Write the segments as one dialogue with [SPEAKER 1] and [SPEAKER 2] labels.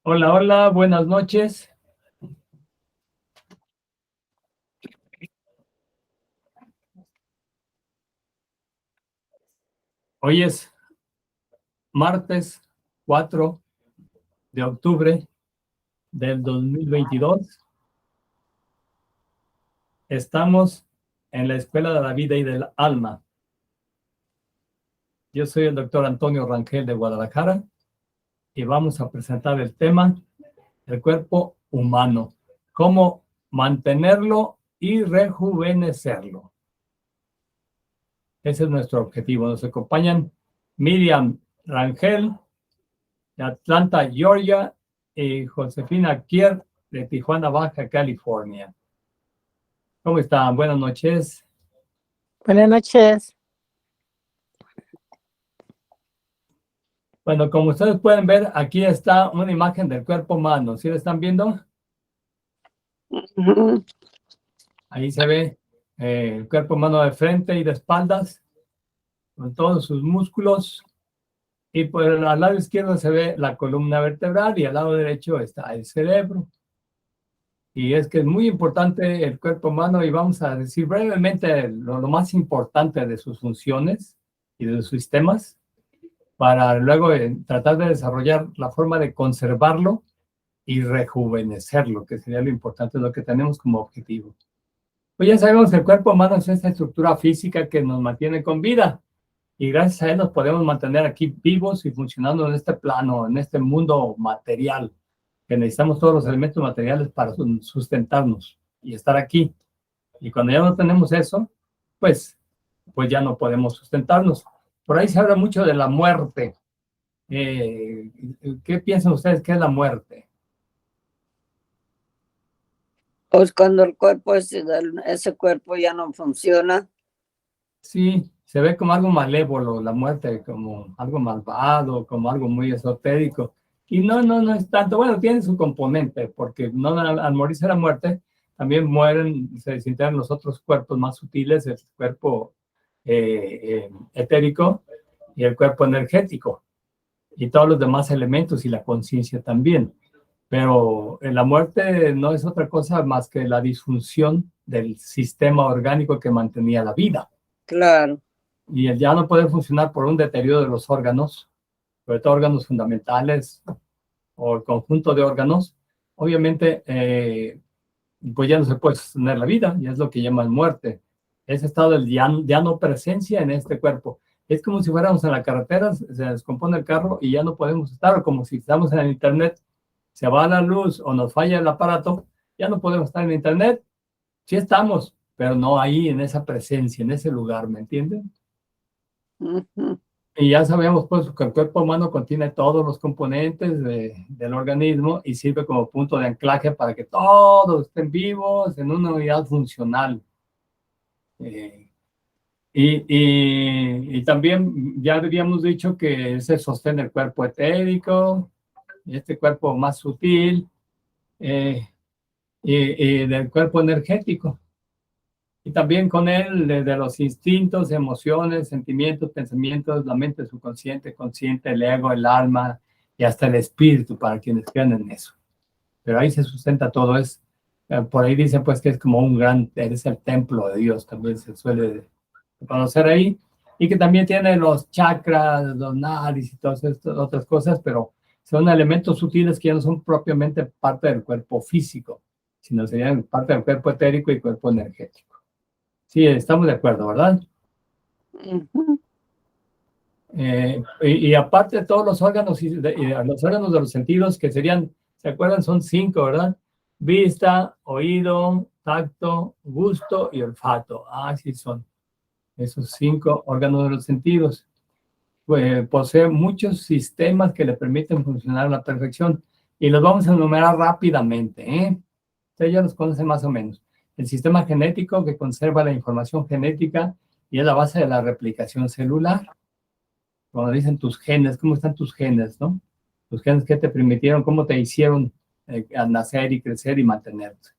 [SPEAKER 1] Hola, hola, buenas noches. Hoy es martes 4 de octubre del 2022. Estamos en la Escuela de la Vida y del Alma. Yo soy el doctor Antonio Rangel de Guadalajara y vamos a presentar el tema del cuerpo humano, cómo mantenerlo y rejuvenecerlo. Ese es nuestro objetivo. Nos acompañan Miriam Rangel de Atlanta, Georgia, y Josefina Kier de Tijuana, Baja California. ¿Cómo están? Buenas noches.
[SPEAKER 2] Buenas noches.
[SPEAKER 1] Bueno, como ustedes pueden ver, aquí está una imagen del cuerpo humano. ¿Sí lo están viendo? Ahí se ve el cuerpo humano de frente y de espaldas, con todos sus músculos. Y por el lado izquierdo se ve la columna vertebral y al lado derecho está el cerebro. Y es que es muy importante el cuerpo humano y vamos a decir brevemente lo más importante de sus funciones y de sus sistemas para luego tratar de desarrollar la forma de conservarlo y rejuvenecerlo, que sería lo importante, lo que tenemos como objetivo. Pues ya sabemos que el cuerpo humano es esta estructura física que nos mantiene con vida y gracias a él nos podemos mantener aquí vivos y funcionando en este plano, en este mundo material, que necesitamos todos los elementos materiales para sustentarnos y estar aquí. Y cuando ya no tenemos eso, pues ya no podemos sustentarnos. Por ahí se habla mucho de la muerte. ¿Qué piensan ustedes que es la muerte?
[SPEAKER 2] Pues cuando el cuerpo, ese cuerpo ya no funciona.
[SPEAKER 1] Sí, se ve como algo malévolo, la muerte, como algo malvado, como algo muy esotérico. Y no es tanto, bueno, tiene su componente, porque no al morirse la muerte, también mueren, se desintegran los otros cuerpos más sutiles, el cuerpo etérico y el cuerpo energético, y todos los demás elementos y la conciencia también. Pero la muerte no es otra cosa más que la disfunción del sistema orgánico que mantenía la vida.
[SPEAKER 2] Claro.
[SPEAKER 1] Y el ya no poder funcionar por un deterioro de los órganos, sobre todo órganos fundamentales o el conjunto de órganos, obviamente, pues ya no se puede sostener la vida, y es lo que llaman muerte. Ese estado del ya no presencia en este cuerpo. Es como si fuéramos en la carretera, se descompone el carro y ya no podemos estar, o como si estamos en el internet, se va la luz o nos falla el aparato, ya no podemos estar en internet. Sí estamos, pero no ahí en esa presencia, en ese lugar, ¿me entienden? Y ya sabemos pues que el cuerpo humano contiene todos los componentes del organismo y sirve como punto de anclaje para que todos estén vivos en una unidad funcional. Y también ya habíamos dicho que se sostiene el cuerpo etérico, este cuerpo más sutil, y del cuerpo energético. Y también con él de los instintos, emociones, sentimientos, pensamientos, la mente subconsciente, consciente, el ego, el alma y hasta el espíritu para quienes crean en eso. Pero ahí se sustenta todo. Por ahí dicen pues que es como es el templo de Dios, también se suele conocer ahí. Y que también tiene los chakras, los nadis y todas estas otras cosas, pero son elementos sutiles que ya no son propiamente parte del cuerpo físico, sino serían parte del cuerpo etérico y cuerpo energético. Sí, estamos de acuerdo, ¿verdad? Y aparte de todos los órganos, y los órganos de los sentidos, que serían, ¿se acuerdan? Son 5, ¿verdad? Vista, oído, tacto, gusto y olfato. Ah, sí, son esos 5 órganos de los sentidos. Posee muchos sistemas que le permiten funcionar a la perfección. Y los vamos a enumerar rápidamente, ¿eh? Ustedes ya los conocen más o menos. El sistema genético que conserva la información genética y es la base de la replicación celular. Cuando dicen tus genes, ¿cómo están tus genes, no? Tus genes que te permitieron, cómo te hicieron al nacer y crecer y mantenerte.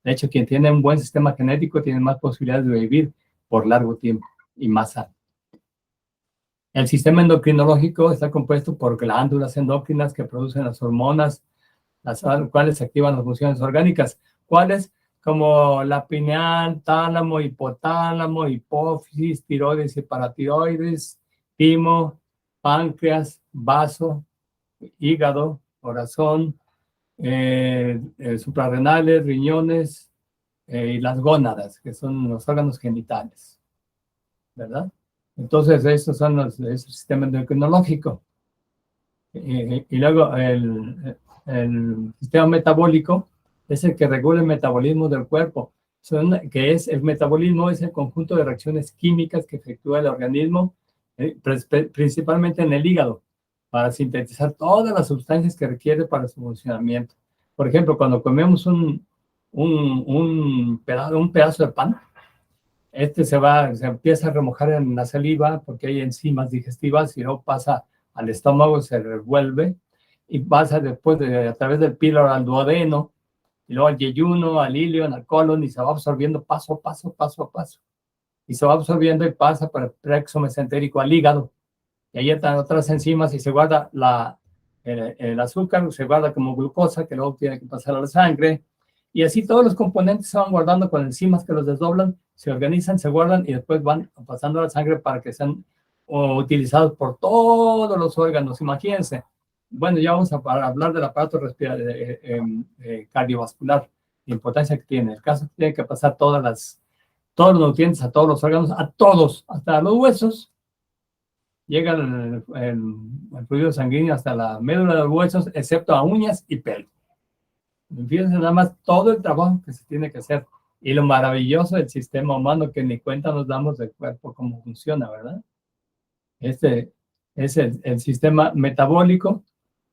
[SPEAKER 1] De hecho, quien tiene un buen sistema genético tiene más posibilidades de vivir por largo tiempo y más sano. El sistema endocrinológico está compuesto por glándulas endócrinas que producen las hormonas las cuales activan las funciones orgánicas. ¿Cuáles? Como la pineal, tálamo, hipotálamo, hipófisis, tiroides y paratiroides, timo, páncreas, vaso, hígado, corazón, suprarrenales, riñones y las gónadas, que son los órganos genitales, ¿verdad? Entonces, estos son es el sistema endocrinológico. Y luego el sistema metabólico es el que regula el metabolismo del cuerpo. El metabolismo es el conjunto de reacciones químicas que efectúa el organismo, principalmente en el hígado, para sintetizar todas las sustancias que requiere para su funcionamiento. Por ejemplo, cuando comemos un pedazo de pan, se empieza a remojar en la saliva porque hay enzimas digestivas y luego pasa al estómago, se revuelve y pasa después a través del píloro al duodeno y luego al yeyuno, al ileón, al colon y se va absorbiendo paso a paso, paso a paso. Y se va absorbiendo y pasa por el plexo mesentérico al hígado. Y ahí están otras enzimas y se guarda el azúcar, se guarda como glucosa que luego tiene que pasar a la sangre. Y así todos los componentes se van guardando con enzimas que los desdoblan, se organizan, se guardan y después van pasando a la sangre para que sean utilizados por todos los órganos. Imagínense. Bueno, ya vamos a hablar del aparato cardiovascular, la importancia que tiene. El caso es que tiene que pasar todos los nutrientes a todos los órganos, a todos, hasta los huesos. Llega el fluido sanguíneo hasta la médula de los huesos, excepto a uñas y pelo. Fíjense nada más todo el trabajo que se tiene que hacer y lo maravilloso del sistema humano que ni cuenta nos damos del cuerpo, cómo funciona, ¿verdad? Este es el sistema metabólico,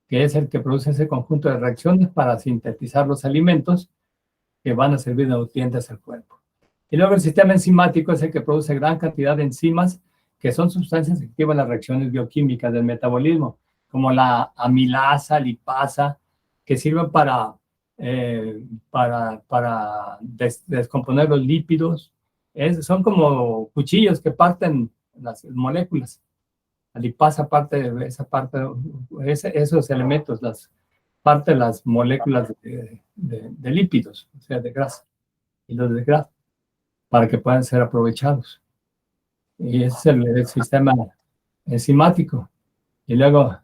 [SPEAKER 1] que es el que produce ese conjunto de reacciones para sintetizar los alimentos que van a servir de nutrientes al cuerpo. Y luego el sistema enzimático es el que produce gran cantidad de enzimas, que son sustancias que activan las reacciones bioquímicas del metabolismo, como la amilasa, lipasa, que sirven para descomponer los lípidos. Son como cuchillos que parten las moléculas. La lipasa parte de esos elementos, parte de las moléculas de lípidos, o sea, de grasa, y los de grasa, para que puedan ser aprovechados. Y ese es el sistema enzimático. Y luego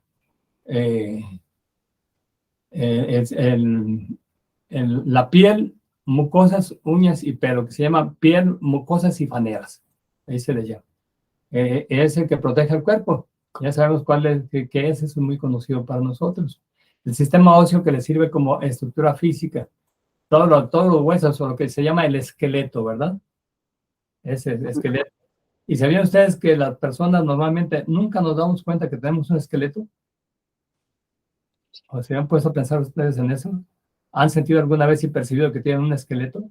[SPEAKER 1] la piel, mucosas, uñas y pelo, que se llama piel, mucosas y faneras. Ahí se le llama. Es el que protege el cuerpo. Ya sabemos cuál es, qué es muy conocido para nosotros. El sistema óseo que le sirve como estructura física. Todos los huesos, o lo que se llama el esqueleto, ¿verdad? Ese esqueleto. ¿Y sabían ustedes que las personas normalmente nunca nos damos cuenta que tenemos un esqueleto? ¿O se han puesto a pensar ustedes en eso? ¿Han sentido alguna vez y percibido que tienen un esqueleto?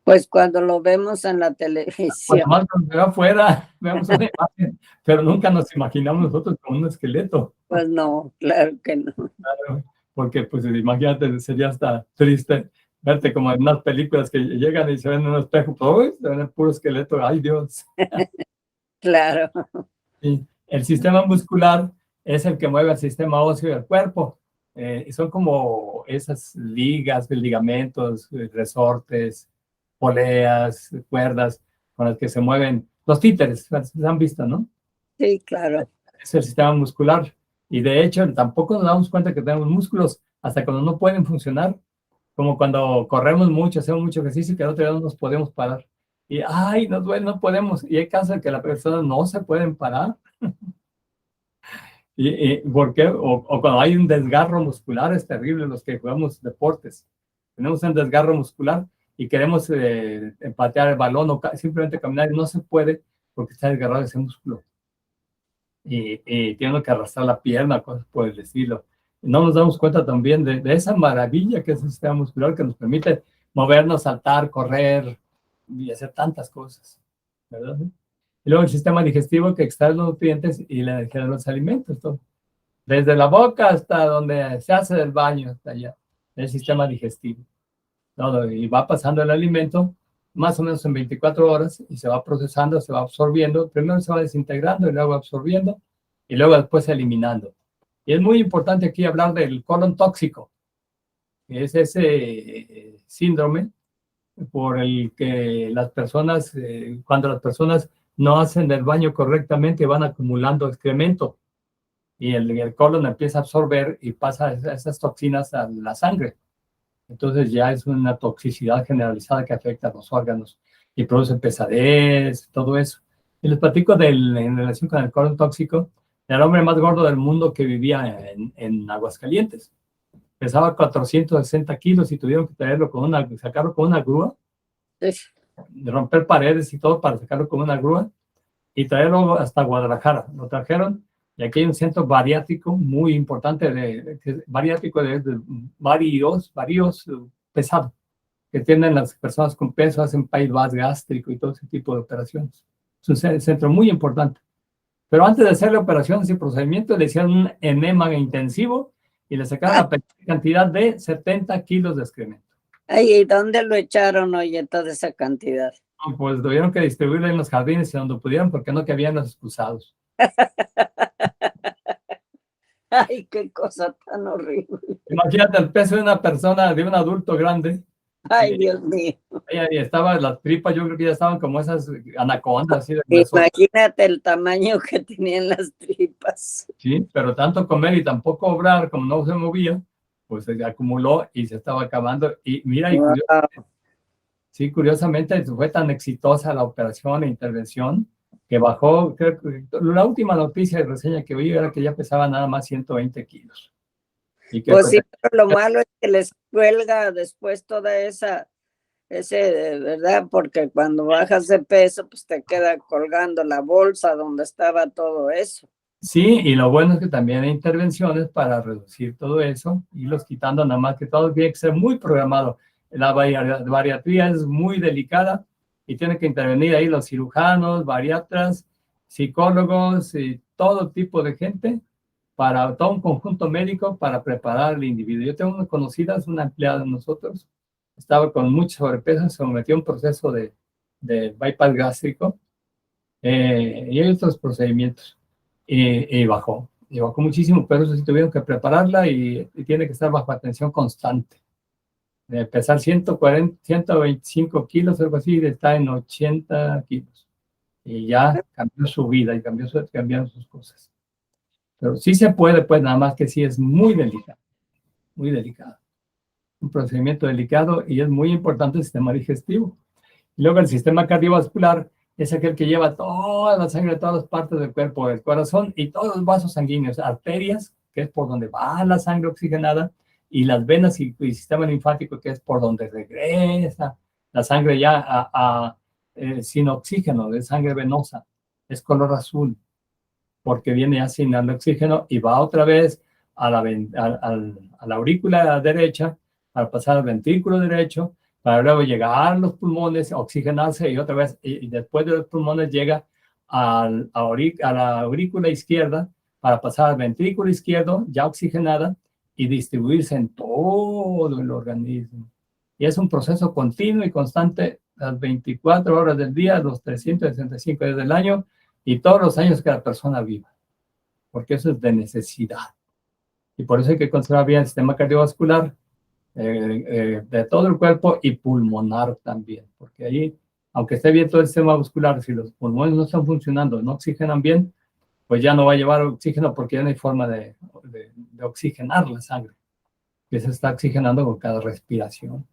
[SPEAKER 2] Pues cuando lo vemos en la televisión.
[SPEAKER 1] Pues más cuando se afuera, vemos una imagen, pero nunca nos imaginamos nosotros con un esqueleto.
[SPEAKER 2] Pues no, claro que no.
[SPEAKER 1] Claro, porque pues imagínate, sería hasta triste verte como en unas películas que llegan y se ven en un espejo, pues, se ven el puro esqueleto, ¡ay Dios!
[SPEAKER 2] Claro.
[SPEAKER 1] Y el sistema muscular es el que mueve el sistema óseo del cuerpo. Y son como esas ligas, ligamentos, resortes, poleas, cuerdas con las que se mueven los títeres, se han visto, ¿no?
[SPEAKER 2] Sí, claro.
[SPEAKER 1] Es el sistema muscular. Y de hecho, tampoco nos damos cuenta que tenemos músculos hasta cuando no pueden funcionar, como cuando corremos mucho, hacemos mucho ejercicio y que no nos podemos parar. Y, ay, nos duele, no podemos. Y hay casos en que las personas no se pueden parar. ¿Por qué? O cuando hay un desgarro muscular, es terrible los que jugamos deportes. Tenemos un desgarro muscular y queremos patear el balón o simplemente caminar y no se puede porque está desgarrado ese músculo. Y tiene que arrastrar la pierna, cosas por el estilo. No nos damos cuenta también de esa maravilla que es el sistema muscular que nos permite movernos, saltar, correr y hacer tantas cosas, ¿verdad? Y luego el sistema digestivo que extrae los nutrientes y la energía de los alimentos, todo. Desde la boca hasta donde se hace del baño, hasta allá, el sistema digestivo. Todo, y va pasando el alimento más o menos en 24 horas y se va procesando, se va absorbiendo, primero se va desintegrando y luego absorbiendo y luego después eliminando. Y es muy importante aquí hablar del colon tóxico, que es ese síndrome por el que las personas, cuando las personas no hacen el baño correctamente, van acumulando excremento y el colon empieza a absorber y pasa esas toxinas a la sangre. Entonces ya es una toxicidad generalizada que afecta a los órganos y produce pesadez, todo eso. Y les platico en relación con el colon tóxico, el hombre más gordo del mundo que vivía en Aguascalientes. Pesaba 460 kilos y tuvieron que sacarlo con una grúa, romper paredes y todo para sacarlo con una grúa y traerlo hasta Guadalajara. Lo trajeron y aquí hay un centro bariátrico muy importante, bariátrico de varios pesados, que tienen las personas con peso, hacen bypass gástrico y todo ese tipo de operaciones. Es un centro muy importante. Pero antes de hacerle operaciones y procedimientos, le hicieron un enema intensivo y le sacaron la cantidad de 70 kilos de excremento.
[SPEAKER 2] Ay, ¿y dónde lo echaron, oye, toda esa cantidad?
[SPEAKER 1] No, pues tuvieron que distribuirlo en los jardines y donde pudieron, porque no cabían los excusados.
[SPEAKER 2] Ay, qué cosa tan horrible.
[SPEAKER 1] Imagínate el peso de una persona, de un adulto grande.
[SPEAKER 2] Ay, Dios mío.
[SPEAKER 1] Y estaban las tripas, yo creo que ya estaban como esas anacondas, así de hueso.
[SPEAKER 2] Imagínate el tamaño que tenían las tripas.
[SPEAKER 1] Sí, pero tanto comer y tampoco obrar, como no se movía, pues se acumuló y se estaba acabando. Y mira,
[SPEAKER 2] Wow.
[SPEAKER 1] Curiosamente fue tan exitosa la operación e intervención que bajó, creo que la última noticia y reseña que vi era que ya pesaba nada más 120 kilos. Y que
[SPEAKER 2] Pues sí, pero lo malo es que les cuelga después toda ¿verdad? Porque cuando bajas de peso, pues te queda colgando la bolsa donde estaba todo eso.
[SPEAKER 1] Sí, y lo bueno es que también hay intervenciones para reducir todo eso, irlos quitando, nada más que todo tiene que ser muy programado. La bariatría es muy delicada y tienen que intervenir ahí los cirujanos, bariatras, psicólogos y todo tipo de gente para todo un conjunto médico para preparar al individuo. Yo tengo una conocida, es una empleada de nosotros, estaba con mucho sobrepeso, se sometió a un proceso de bypass gástrico y hay otros procedimientos. Y bajó muchísimo, pero eso sí tuvieron que prepararla y tiene que estar bajo atención constante. De pesar 140, 125 kilos, algo así, está en 80 kilos. Y ya cambió su vida y cambiaron sus cosas. Pero sí se puede, pues nada más que sí es muy delicado, muy delicado. Un procedimiento delicado y es muy importante el sistema digestivo. Y luego el sistema cardiovascular es aquel que lleva toda la sangre de todas las partes del cuerpo, el corazón y todos los vasos sanguíneos, arterias, que es por donde va la sangre oxigenada, y las venas y sistema linfático, que es por donde regresa la sangre ya sin oxígeno, de sangre venosa. Es color azul, porque viene ya sin el oxígeno y va otra vez a la aurícula derecha para pasar al ventrículo derecho, para luego llegar a los pulmones, oxigenarse y otra vez, y después de los pulmones llega a la aurícula izquierda para pasar al ventrículo izquierdo, ya oxigenada, y distribuirse en todo el organismo. Y es un proceso continuo y constante las 24 horas del día, los 365 días del año y todos los años que la persona viva, porque eso es de necesidad. Y por eso hay que conservar bien el sistema cardiovascular, de todo el cuerpo y pulmonar también, porque ahí, aunque esté bien todo el sistema muscular, si los pulmones no están funcionando, no oxigenan bien, pues ya no va a llevar oxígeno porque ya no hay forma de oxigenar la sangre, que se está oxigenando con cada respiración.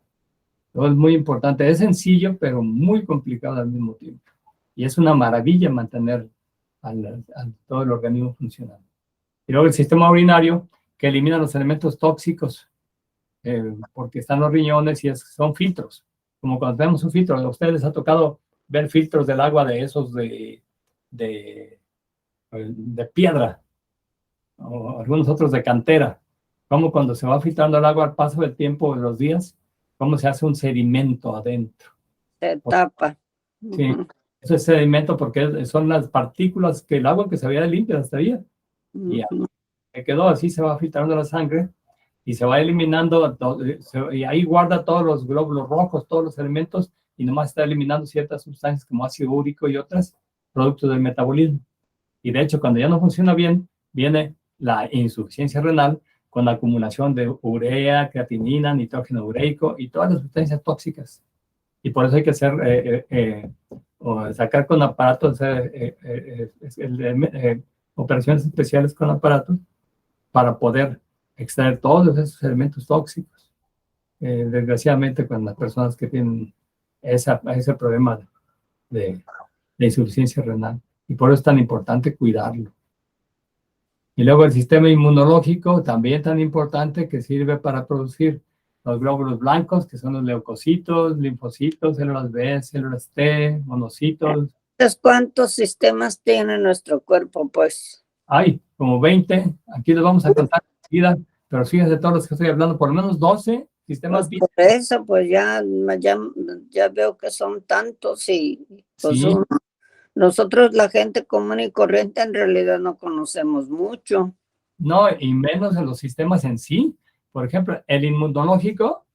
[SPEAKER 1] Entonces es muy importante, es sencillo, pero muy complicado al mismo tiempo. Y es una maravilla mantener todo el organismo funcionando. Y luego el sistema urinario, que elimina los elementos tóxicos, porque están los riñones y son filtros. Como cuando tenemos un filtro, a ustedes les ha tocado ver filtros del agua de esos de piedra, o algunos otros de cantera. Como cuando se va filtrando el agua al paso del tiempo, de los días, cómo se hace un sedimento adentro.
[SPEAKER 2] Se tapa.
[SPEAKER 1] Sí, eso es sedimento porque son las partículas que el agua que se veía limpia hasta ahí. Y se quedó así, se va filtrando la sangre y se va eliminando, y ahí guarda todos los glóbulos rojos, todos los elementos, y nomás está eliminando ciertas sustancias como ácido úrico y otras, productos del metabolismo. Y de hecho, cuando ya no funciona bien, viene la insuficiencia renal con la acumulación de urea, creatinina, nitrógeno ureico y todas las sustancias tóxicas. Y por eso hay que hacer, o sacar con aparatos, operaciones especiales con aparatos para poder extraer todos esos elementos tóxicos. Desgraciadamente, con las personas que tienen ese problema de insuficiencia renal. Y por eso es tan importante cuidarlo. Y luego el sistema inmunológico, también tan importante, que sirve para producir los glóbulos blancos, que son los leucocitos, linfocitos, células B, células T, monocitos.
[SPEAKER 2] Entonces, ¿cuántos sistemas tiene nuestro cuerpo, pues?
[SPEAKER 1] Hay como 20, aquí los vamos a contar enseguida, pero fíjense todos los que estoy hablando, por lo menos 12 sistemas.
[SPEAKER 2] Pues por eso, pues ya veo que son tantos y pues
[SPEAKER 1] Sí.
[SPEAKER 2] Nosotros, la gente común y corriente, en realidad no conocemos mucho.
[SPEAKER 1] No, y menos en los sistemas en sí. Por ejemplo, el inmunológico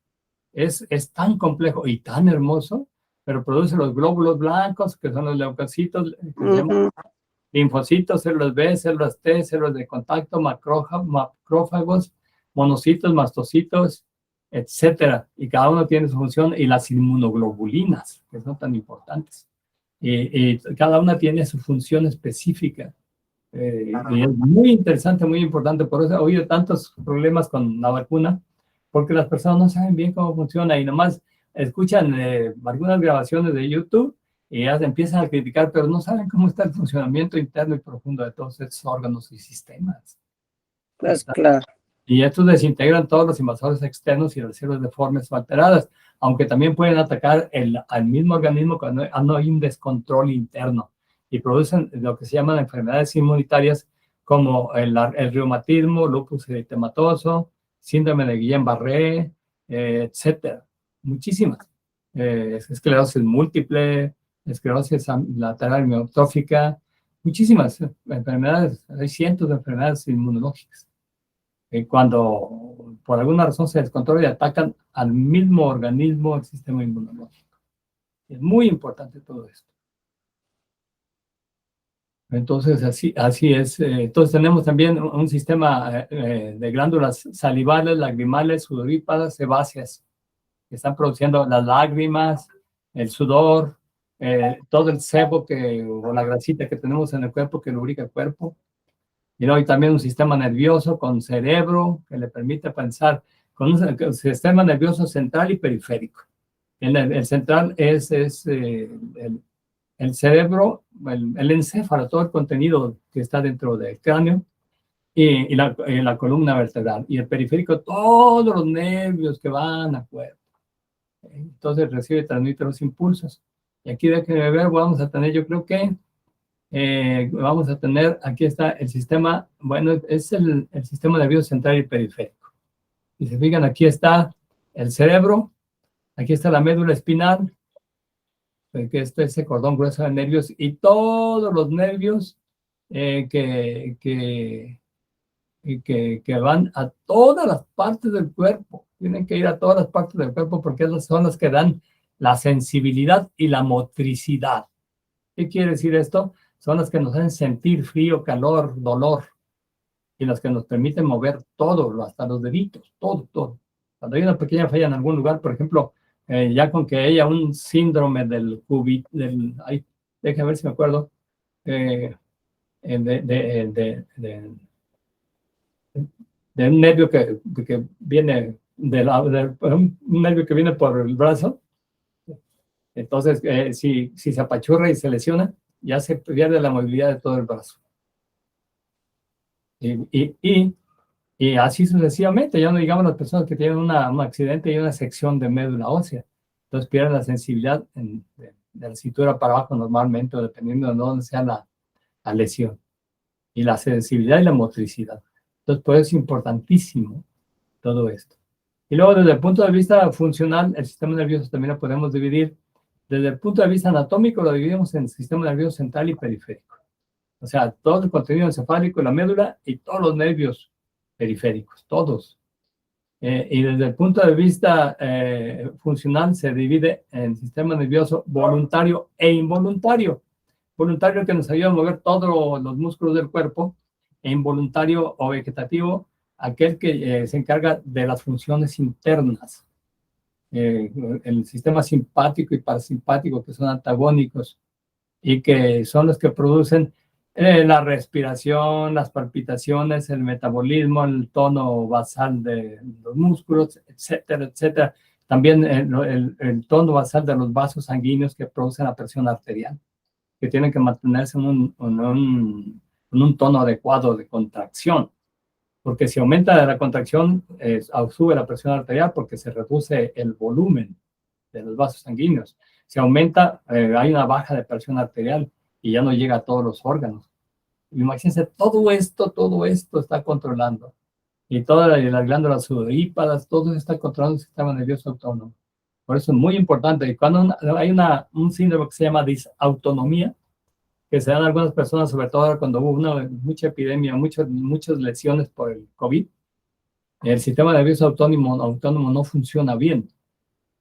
[SPEAKER 1] es tan complejo y tan hermoso, pero produce los glóbulos blancos, que son los leucocitos, linfocitos, células B, células T, células de contacto, macrófagos, monocitos, mastocitos, etcétera. Y cada uno tiene su función, y las inmunoglobulinas, que son tan importantes. Y cada una tiene su función específica. Y es muy interesante, muy importante. Por eso he oído tantos problemas con la vacuna, porque las personas no saben bien cómo funciona y nomás escuchan algunas grabaciones de YouTube y ya empiezan a criticar, pero no saben cómo está el funcionamiento interno y profundo de todos estos órganos y sistemas.
[SPEAKER 2] Pues claro.
[SPEAKER 1] Y estos desintegran todos los invasores externos y las células deformes o alteradas, aunque también pueden atacar al mismo organismo cuando hay un descontrol interno y producen lo que se llaman enfermedades inmunitarias como el reumatismo, lupus eritematoso, síndrome de Guillain-Barré, etcétera. Muchísimas. Esclerosis múltiple, esclerosis lateral amiotrófica, muchísimas enfermedades. Hay cientos de enfermedades inmunológicas. Cuando por alguna razón se descontrola y atacan al mismo organismo, el sistema inmunológico. Es muy importante todo esto. Entonces, así es. Entonces, tenemos también un sistema de glándulas salivales, lagrimales, sudoríparas, sebáceas, que están produciendo las lágrimas, el sudor, todo el sebo o la grasita que tenemos en el cuerpo que lubrica el cuerpo. Y luego hay también un sistema nervioso con cerebro que le permite pensar, con un sistema nervioso central y periférico. El central es el cerebro, el encéfalo, todo el contenido que está dentro del cráneo y la columna vertebral. Y el periférico, todos los nervios que van al cuerpo. Entonces recibe y transmite los impulsos. Y aquí déjenme ver, vamos a tener, yo creo que vamos a tener, aquí está el sistema, bueno, es el sistema nervioso central y periférico. Y se fijan, aquí está el cerebro, aquí está la médula espinal, que es ese cordón grueso de nervios, y todos los nervios que van a todas las partes del cuerpo. Tienen que ir a todas las partes del cuerpo porque esas son las que dan la sensibilidad y la motricidad. ¿Qué quiere decir esto? Son las que nos hacen sentir frío, calor, dolor, y las que nos permiten mover todo, hasta los deditos, todo. Cuando hay una pequeña falla en algún lugar, por ejemplo, ya con que haya un síndrome del déjame ver si me acuerdo, de un nervio que viene un nervio que viene por el brazo. Entonces, si se apachurra y se lesiona, ya se pierde la movilidad de todo el brazo. Y así sucesivamente, ya no digamos las personas que tienen un accidente y una sección de médula ósea. Entonces pierden la sensibilidad de la cintura para abajo normalmente, o dependiendo de dónde sea la lesión. Y la sensibilidad y la motricidad. Entonces, pues es importantísimo todo esto. Y luego, desde el punto de vista funcional, el sistema nervioso también lo podemos dividir. Desde el punto de vista anatómico, lo dividimos en el sistema nervioso central y periférico. O sea, todo el contenido encefálico, la médula y todos los nervios periféricos, todos. Y desde el punto de vista funcional, se divide en sistema nervioso voluntario e involuntario. Voluntario, que nos ayuda a mover todos los músculos del cuerpo, e involuntario o vegetativo, aquel que se encarga de las funciones internas. El sistema simpático y parasimpático, que son antagónicos y que son los que producen la respiración, las palpitaciones, el metabolismo, el tono basal de los músculos, etcétera, etcétera. También el tono basal de los vasos sanguíneos que producen la presión arterial, que tienen que mantenerse en un tono adecuado de contracción, porque si aumenta la contracción, sube la presión arterial porque se reduce el volumen de los vasos sanguíneos. Si aumenta, hay una baja de presión arterial y ya no llega a todos los órganos. Imagínense, todo esto está controlando. Y todas las glándulas sudoríparas, todo está controlando el sistema nervioso autónomo. Por eso es muy importante. Y cuando hay un síndrome que se llama disautonomía, que se dan algunas personas, sobre todo cuando hubo mucha epidemia, muchas lesiones por el COVID, el sistema nervioso autónomo no funciona bien.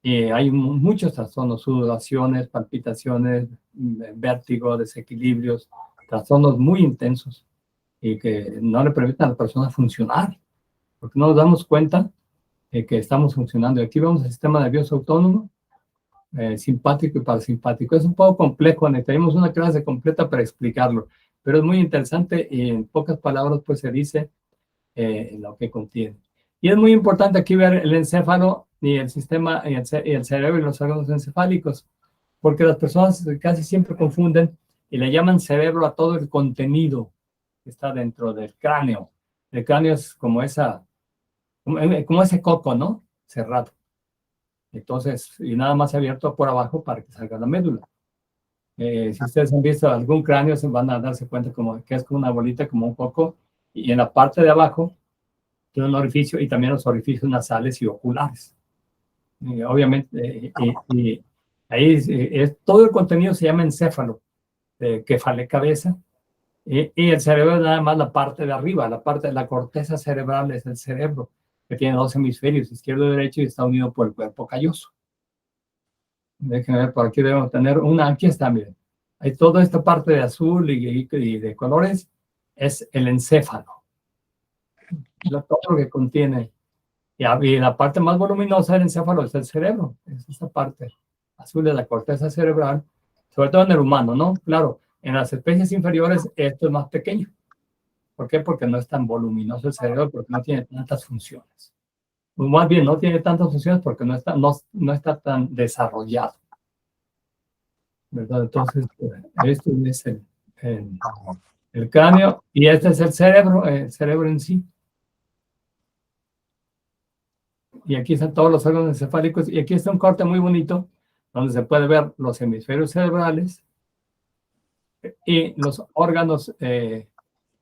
[SPEAKER 1] Hay muchos trastornos, sudoraciones, palpitaciones, vértigo, desequilibrios, trastornos muy intensos y que no le permiten a la persona funcionar, porque no nos damos cuenta de que estamos funcionando. Y aquí vemos el sistema nervioso autónomo, simpático y parasimpático. Es un poco complejo, necesitamos una clase completa para explicarlo, pero es muy interesante y en pocas palabras pues se dice lo que contiene. Y es muy importante aquí ver el encéfalo y el sistema y el cerebro y los órganos encefálicos, porque las personas casi siempre confunden y le llaman cerebro a todo el contenido que está dentro del cráneo. El cráneo es como ese coco, ¿no? Cerrado. Entonces, y nada más abierto por abajo para que salga la médula. Si ustedes han visto algún cráneo, se van a darse cuenta que es como una bolita, como un coco, y en la parte de abajo tiene un orificio y también los orificios nasales y oculares. Obviamente, y ahí todo el contenido se llama encéfalo, cefale cabeza, y el cerebro es nada más la parte de arriba, la parte de la corteza cerebral es el cerebro, que tiene dos hemisferios, izquierdo y derecho, y está unido por el cuerpo calloso. Déjenme ver, por aquí debemos tener aquí está, miren. Hay toda esta parte de azul y de colores, es el encéfalo. Todo lo que contiene. Y la parte más voluminosa del encéfalo es el cerebro, es esta parte azul de la corteza cerebral, sobre todo en el humano, ¿no? Claro, en las especies inferiores esto es más pequeño. ¿Por qué? Porque no es tan voluminoso el cerebro, porque no tiene tantas funciones. Pues más bien, no tiene tantas funciones porque no está tan desarrollado, ¿verdad? Entonces, esto es el cráneo y este es el cerebro en sí. Y aquí están todos los órganos encefálicos y aquí está un corte muy bonito donde se puede ver los hemisferios cerebrales y los órganos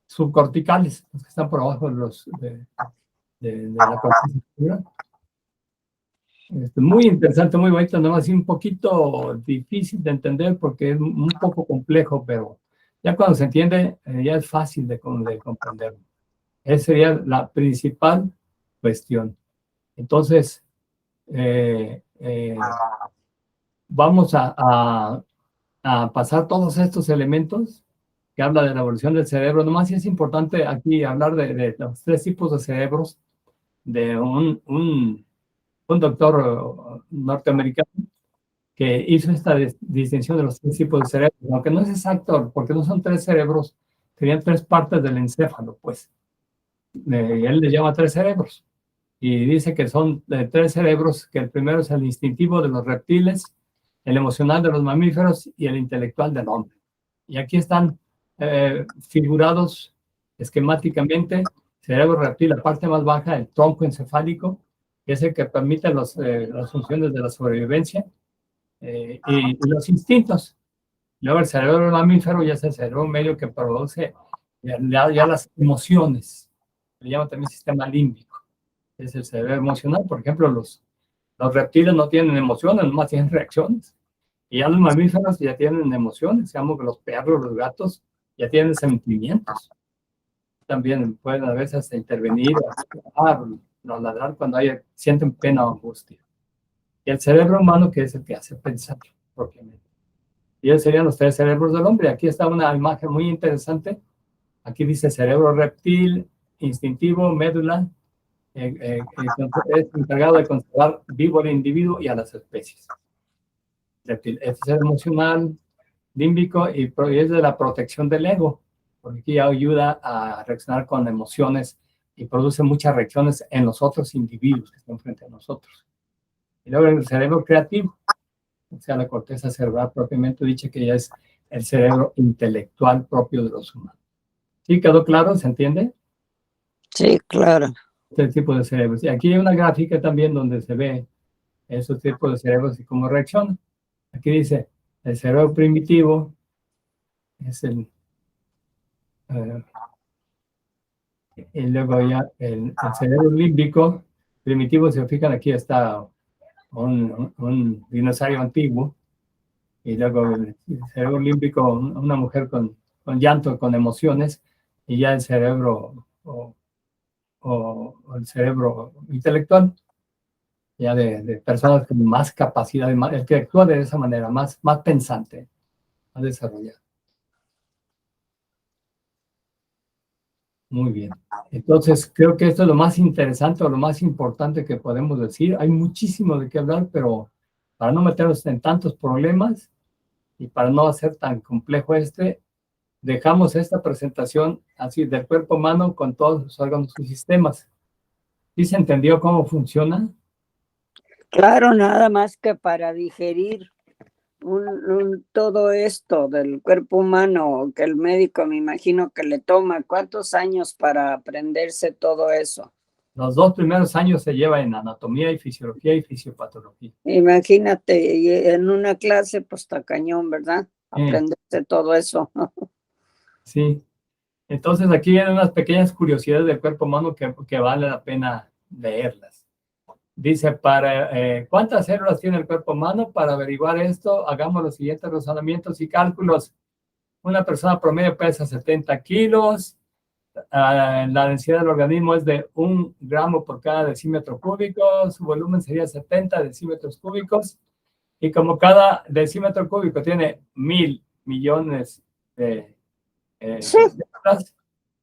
[SPEAKER 1] subcorticales, los que están por abajo de la corteza cerebral. Muy interesante, muy bonito, nada más un poquito difícil de entender porque es un poco complejo, pero ya cuando se entiende ya es fácil de comprender. Esa sería la principal cuestión. Entonces, vamos a pasar todos estos elementos que habla de la evolución del cerebro. Nomás es importante aquí hablar de los tres tipos de cerebros de un doctor norteamericano que hizo esta distinción de los tres tipos de cerebros, aunque no es exacto, porque no son tres cerebros, serían tres partes del encéfalo, pues. Él le llama tres cerebros. Y dice que son tres cerebros, que el primero es el instintivo de los reptiles, el emocional de los mamíferos y el intelectual del hombre. Y aquí están figurados esquemáticamente: cerebro reptil, la parte más baja, el tronco encefálico, que es el que permite las funciones de la sobrevivencia y los instintos. Luego el cerebro mamífero ya es el cerebro medio que produce ya las emociones. Le llama también sistema límbico. Es el cerebro emocional. Por ejemplo, los reptiles no tienen emociones, nomás tienen reacciones. Y ya los mamíferos ya tienen emociones, digamos que los perros, los gatos ya tienen sentimientos. También pueden a veces hasta intervenir, o ladrar cuando sienten pena o angustia. Y el cerebro humano, que es el que hace pensar propiamente. Y esos serían los tres cerebros del hombre. Aquí está una imagen muy interesante. Aquí dice cerebro reptil, instintivo, médula, es encargado de conservar vivo el individuo y a las especies. Reptil, este es el emocional, límbico, y es de la protección del ego, porque aquí ayuda a reaccionar con emociones y produce muchas reacciones en los otros individuos que están frente a nosotros. Y luego el cerebro creativo, o sea, la corteza cerebral propiamente dicha, que ya es el cerebro intelectual propio de los humanos. ¿Sí quedó claro? ¿Se entiende?
[SPEAKER 2] Sí, claro.
[SPEAKER 1] Este tipo de cerebros. Y aquí hay una gráfica también donde se ve esos tipos de cerebros y cómo reaccionan. Aquí dice, el cerebro primitivo es y luego ya el cerebro límbico primitivo, se fijan, aquí está un dinosaurio antiguo, y luego el cerebro límbico, una mujer con llanto, con emociones, y ya el cerebro o el cerebro intelectual, ya de personas con más capacidad, el que actúa de esa manera, más pensante, más desarrollado. Muy bien. Entonces, creo que esto es lo más interesante o lo más importante que podemos decir. Hay muchísimo de qué hablar, pero para no meternos en tantos problemas y para no hacer tan complejo dejamos esta presentación así del cuerpo humano con todos sus órganos y sistemas. ¿Sí se entendió cómo funciona?
[SPEAKER 2] Claro, nada más que para digerir todo esto del cuerpo humano, que el médico me imagino que le toma, ¿cuántos años para aprenderse todo eso?
[SPEAKER 1] Los 2 primeros años se lleva en anatomía y fisiología y fisiopatología.
[SPEAKER 2] Imagínate, y en una clase, pues está cañón, ¿verdad? Aprenderse todo eso.
[SPEAKER 1] Sí. Entonces aquí vienen unas pequeñas curiosidades del cuerpo humano que vale la pena leerlas. Dice, ¿cuántas células tiene el cuerpo humano? Para averiguar esto, hagamos los siguientes razonamientos y cálculos. Una persona promedio pesa 70 kilos. La densidad del organismo es de 1 gramo por cada decímetro cúbico. Su volumen sería 70 decímetros cúbicos. Y como cada decímetro cúbico tiene 1,000 millones de células,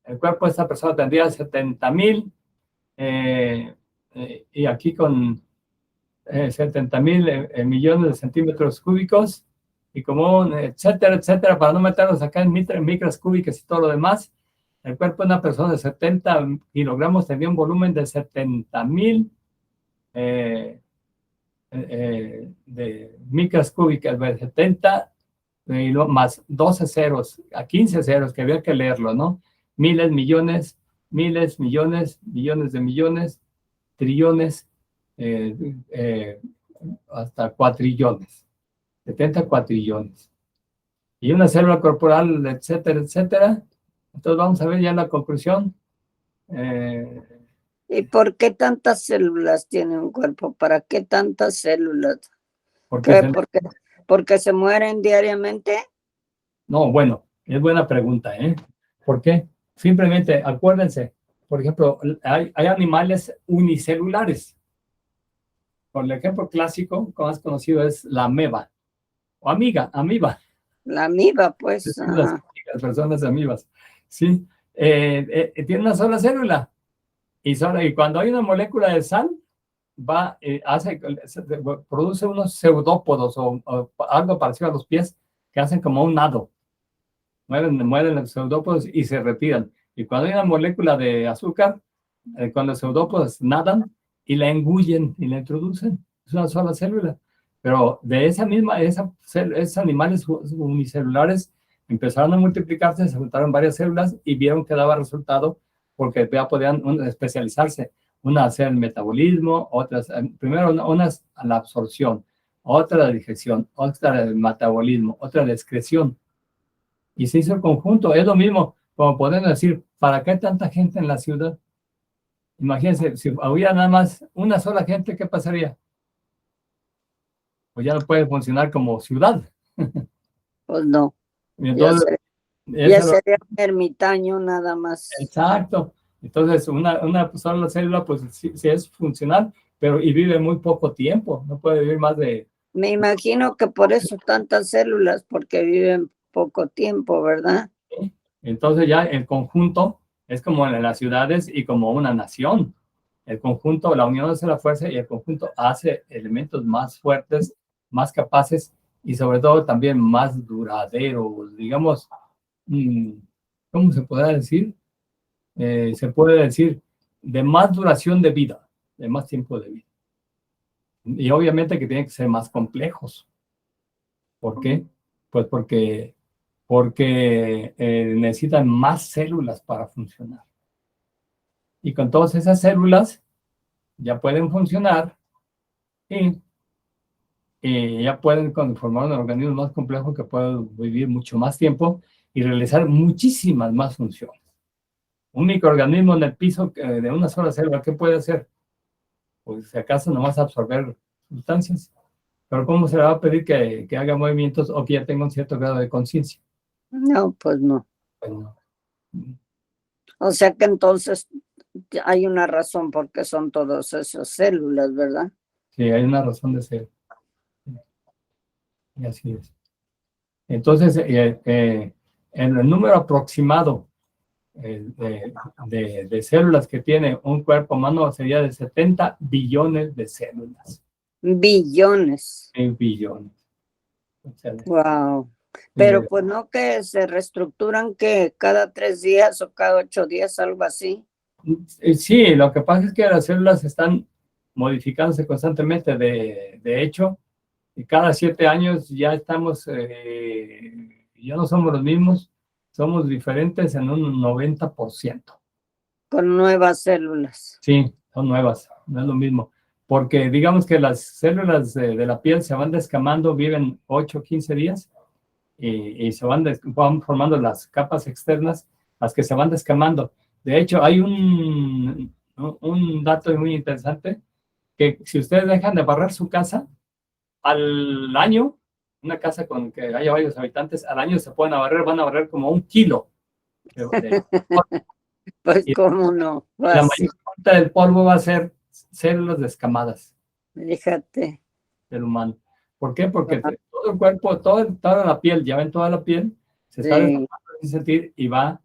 [SPEAKER 1] el cuerpo de esta persona tendría 70,000. Y aquí con 70,000 millones de centímetros cúbicos, y como etcétera, etcétera, para no meternos acá en micras cúbicas y todo lo demás. El cuerpo de una persona de 70 kilogramos tendría un volumen de 70,000 de micras cúbicas, 70 más 12 ceros, a 15 ceros, que había que leerlo, ¿no? Miles, millones, millones de millones, trillones, hasta cuatrillones, 70 cuatrillones. Y una célula corporal, etcétera, etcétera. Entonces vamos a ver ya la conclusión.
[SPEAKER 2] ¿Y por qué tantas células tiene un cuerpo? ¿Para qué tantas células? ¿Porque se mueren diariamente?
[SPEAKER 1] No, bueno, es buena pregunta, ¿eh? ¿Por qué? Simplemente, acuérdense, por ejemplo, hay animales unicelulares. Por el ejemplo clásico, más conocido, es la ameba, o amiba.
[SPEAKER 2] La amiba, pues.
[SPEAKER 1] Las personas amibas, ¿sí? Tiene una sola célula, y cuando hay una molécula de sal, produce unos pseudópodos o algo parecido a los pies, que hacen como un nado. Mueren los pseudópodos y se retiran. Y cuando hay una molécula de azúcar, cuando los pseudópodos nadan y la engullen y la introducen, es una sola célula. Pero de esos animales unicelulares empezaron a multiplicarse, se juntaron varias células y vieron que daba resultado, porque ya podían especializarse. Una hacer el metabolismo, otras, primero unas a la absorción, otra la digestión, otra el metabolismo, otra la excreción. Y se hizo el conjunto. Es lo mismo como podemos decir, ¿para qué tanta gente en la ciudad? Imagínense, si hubiera nada más una sola gente, ¿qué pasaría? Pues ya no puede funcionar como ciudad.
[SPEAKER 2] Pues no.
[SPEAKER 1] Entonces,
[SPEAKER 2] ya sería un ermitaño nada más.
[SPEAKER 1] Exacto. Entonces, una sola célula, pues sí es funcional, pero y vive muy poco tiempo. No puede vivir más de...
[SPEAKER 2] Me imagino que por eso tantas células, porque viven poco tiempo, ¿verdad?
[SPEAKER 1] ¿Sí? Entonces ya el conjunto es como en las ciudades y como una nación. El conjunto, la unión hace la fuerza y el conjunto hace elementos más fuertes, más capaces y sobre todo también más duraderos, digamos, ¿cómo se puede decir? Se puede decir de más duración de vida, de más tiempo de vida. Y obviamente que tienen que ser más complejos. ¿Por qué? Pues porque necesitan más células para funcionar. Y con todas esas células ya pueden funcionar y ya pueden conformar un organismo más complejo que puede vivir mucho más tiempo y realizar muchísimas más funciones. Un microorganismo en el piso de una sola célula, ¿qué puede hacer? Pues si acaso nomás absorber sustancias. Pero ¿cómo se le va a pedir que haga movimientos o que ya tenga un cierto grado de conciencia?
[SPEAKER 2] No, pues no.
[SPEAKER 1] Pues no.
[SPEAKER 2] O sea que entonces hay una razón por qué son todas esas células, ¿verdad?
[SPEAKER 1] Sí, hay una razón de ser. Y así es. Entonces, el número aproximado de células que tiene un cuerpo humano sería de 70 billones de células.
[SPEAKER 2] Billones.
[SPEAKER 1] Billones. O sea,
[SPEAKER 2] Wow. Pero pues no que se reestructuran que cada 3 días o cada 8 días, algo así.
[SPEAKER 1] Sí, lo que pasa es que las células están modificándose constantemente. De hecho, cada 7 años ya estamos, ya no somos los mismos, somos diferentes en un 90%.
[SPEAKER 2] Con nuevas células.
[SPEAKER 1] Sí, son nuevas, no es lo mismo. Porque digamos que las células de la piel se van descamando, viven 8 o 15 días y se van formando las capas externas, las que se van descamando. De hecho, hay un dato muy interesante, que si ustedes dejan de barrer su casa, al año, una casa con que haya varios habitantes, al año se van a barrer como 1 kilo.
[SPEAKER 2] Pues
[SPEAKER 1] Y
[SPEAKER 2] cómo no.
[SPEAKER 1] la
[SPEAKER 2] Fácil.
[SPEAKER 1] mayor parte del polvo va a ser células descamadas
[SPEAKER 2] Fíjate.
[SPEAKER 1] del humano. ¿Por qué? Porque todo el cuerpo, toda la piel, ya ven toda la piel, se está
[SPEAKER 2] Sí.
[SPEAKER 1] descamando sin sentir y va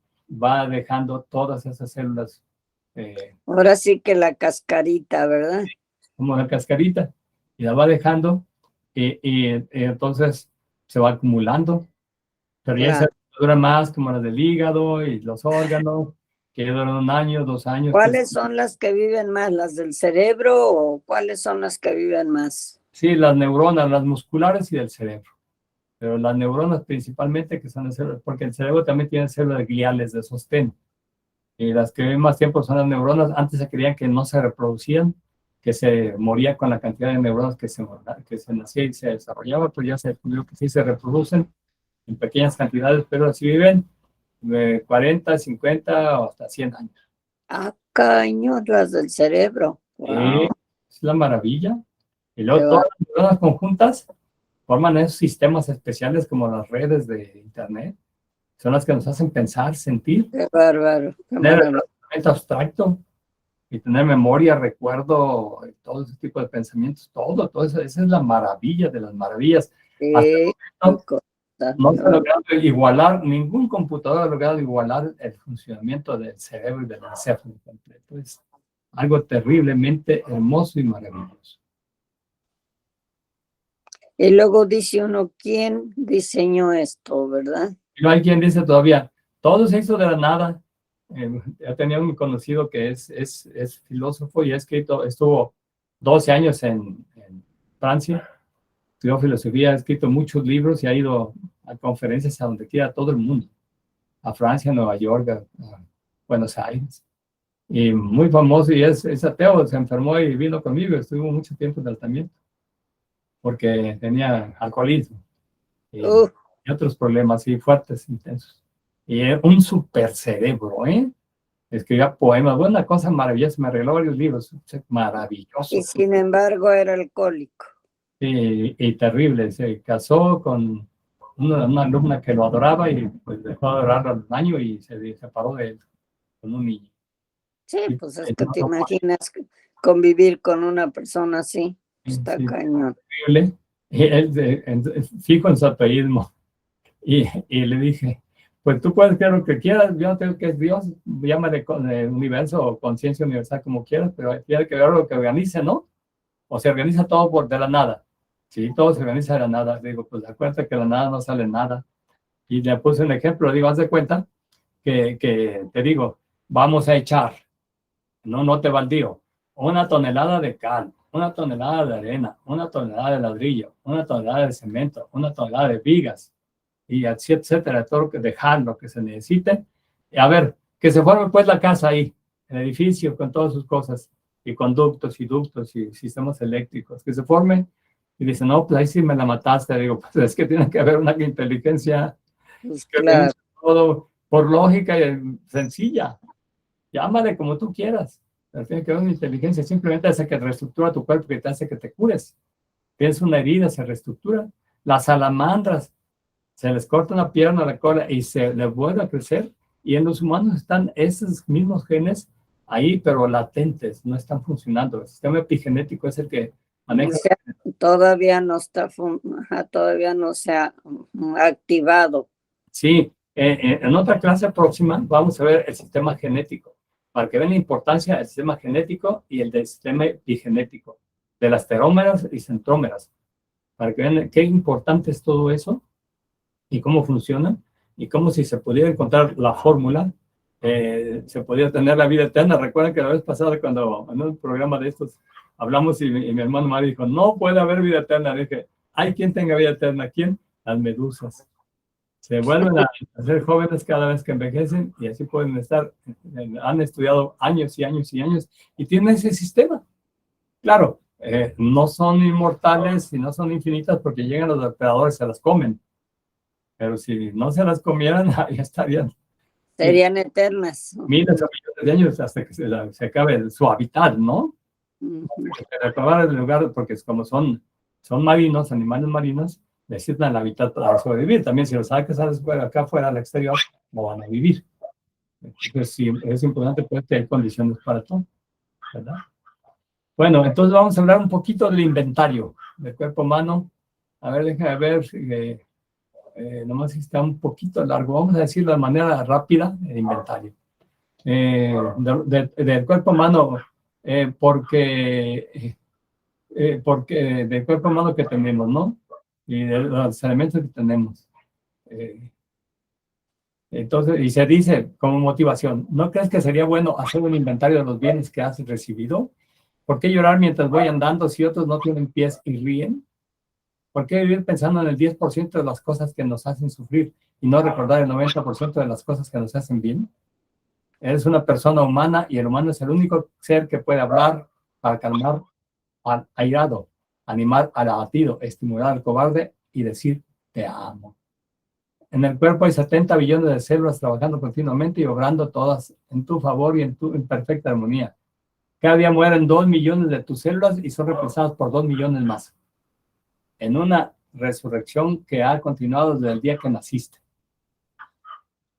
[SPEAKER 1] dejando todas esas células
[SPEAKER 2] Ahora sí que la cascarita, ¿verdad?
[SPEAKER 1] como una cascarita y la va dejando y entonces se va acumulando. Pero ya
[SPEAKER 2] Claro.
[SPEAKER 1] dura más como las del hígado y los órganos, que duran 1 año, 2 años.
[SPEAKER 2] ¿Cuáles son las que viven más? ¿Las del cerebro o cuáles son las que viven más?
[SPEAKER 1] Sí, las neuronas, las musculares y del cerebro. Pero las neuronas principalmente, que son las células, porque el cerebro también tiene células gliales de sostén. Y las que viven más tiempo son las neuronas. Antes se creían que no se reproducían, que se moría con la cantidad de neuronas que se nacía y se desarrollaba, pero ya se descubrió que sí se reproducen en pequeñas cantidades, pero así viven de 40, 50 o hasta 100 años.
[SPEAKER 2] Ah, cañón, las del cerebro. Wow.
[SPEAKER 1] Es la maravilla. Y luego todas las neuronas conjuntas forman esos sistemas especiales como las redes de Internet. Son las que nos hacen pensar, sentir,
[SPEAKER 2] Qué bárbaro. Qué
[SPEAKER 1] tener el
[SPEAKER 2] maravilla.
[SPEAKER 1] pensamiento abstracto y tener memoria, recuerdo, todo ese tipo de pensamientos, todo eso, esa es la maravilla de las maravillas. Hasta el momento, no se ha logrado igualar, ningún computador ha logrado igualar el funcionamiento del cerebro y del encéfalo completo. Es algo terriblemente hermoso y maravilloso.
[SPEAKER 2] Y luego dice uno, ¿quién diseñó esto, verdad?
[SPEAKER 1] Y hay quien dice todavía, todo se hizo de la nada. He tenido un conocido que es filósofo y ha escrito, estuvo 12 años en Francia, estudió filosofía, ha escrito muchos libros y ha ido a conferencias a donde quiera, a todo el mundo, a Francia, a Nueva York, a Buenos Aires. Y muy famoso y es ateo, se enfermó y vino conmigo, estuvo mucho tiempo en tratamiento porque tenía alcoholismo y otros problemas y fuertes, intensos. Y un super cerebro, escribía poemas, una cosa maravillosa, me regaló varios libros, maravilloso.
[SPEAKER 2] Y sin embargo era alcohólico.
[SPEAKER 1] Y terrible, se casó con una alumna que lo adoraba y pues dejó de adorarlo al año y se separó de él con un niño.
[SPEAKER 2] Sí, pues es que te imaginas convivir con una persona así, está cañón.
[SPEAKER 1] Terrible. Y él, fijo en su ateísmo, y le dije, pues tú puedes creer lo que quieras, yo no tengo que es Dios, llámale universo o conciencia universal como quieras, pero tiene que ver lo que organice, ¿no? O se organiza todo de la nada. Sí, todo se organiza de la nada. Digo, pues acuérdate que de la nada no sale nada. Y le puse un ejemplo, digo, haz de cuenta que te digo, vamos a echar, no te baldío, 1 tonelada de cal, 1 tonelada de arena, 1 tonelada de ladrillo, 1 tonelada de cemento, 1 tonelada de vigas, y así, etcétera, todo lo que dejar, lo que se necesite. Y a ver, que se forme pues la casa ahí, el edificio con todas sus cosas, y conductos y ductos y sistemas eléctricos, que se formen. Y dicen, no, pues ahí sí me la mataste. Digo, pues es que tiene que haber una inteligencia
[SPEAKER 2] Pues
[SPEAKER 1] que organiza
[SPEAKER 2] claro,
[SPEAKER 1] todo por lógica y sencilla. Llámale como tú quieras. Pero tiene que haber una inteligencia. Simplemente hace que reestructura tu cuerpo, que te hace que te cures. Tienes una herida, se reestructura. Las salamandras, se les corta una pierna, la cola y se les vuelve a crecer. Y en los humanos están esos mismos genes ahí, pero latentes, no están funcionando. El sistema epigenético es el que maneja.
[SPEAKER 2] o sea, todavía no está, todavía no se ha activado.
[SPEAKER 1] Sí, en otra clase próxima vamos a ver el sistema genético, para que vean la importancia del sistema genético y el del sistema epigenético, de las terómeras y centrómeras, para que vean qué importante es todo eso y cómo funciona, y cómo si se pudiera encontrar la fórmula, se podría tener la vida eterna. Recuerden que la vez pasada cuando en un programa de estos hablamos y mi hermano Mario dijo, no puede haber vida eterna. Dije, hay quien tenga vida eterna. ¿Quién? Las medusas. Se vuelven a ser jóvenes cada vez que envejecen y así pueden estar, han estudiado años y años y años y tienen ese sistema. Claro, no son inmortales y no son infinitas porque llegan los depredadores y se las comen. Pero si no se las comieran, ya estarían
[SPEAKER 2] Serían eternas.
[SPEAKER 1] miles o millones de años hasta que se acabe su hábitat, ¿no? Retomar el lugar, porque como son marinos, animales marinos, necesitan el hábitat para sobrevivir. También si los sacas acá afuera, al exterior, no van a vivir. Entonces, sí, es importante pues, que hay condiciones para todo, ¿verdad? Bueno, entonces vamos a hablar un poquito del inventario del cuerpo humano. A ver, déjame ver, nomás está un poquito largo. Vamos a decirlo de manera rápida, el inventario. Del cuerpo humano, porque del cuerpo humano que tenemos, ¿no? Y de los elementos que tenemos. Entonces, y se dice como motivación, ¿no crees que sería bueno hacer un inventario de los bienes que has recibido? ¿Por qué llorar mientras voy andando si otros no tienen pies y ríen? ¿Por qué vivir pensando en el 10% de las cosas que nos hacen sufrir y no recordar el 90% de las cosas que nos hacen bien? Eres una persona humana y el humano es el único ser que puede hablar para calmar al airado, animar al abatido, estimular al cobarde y decir te amo. En el cuerpo hay 70 billones de células trabajando continuamente y obrando todas en tu favor y en perfecta armonía. Cada día mueren 2 millones de tus células y son reemplazadas por 2 millones más. En una resurrección que ha continuado desde el día que naciste.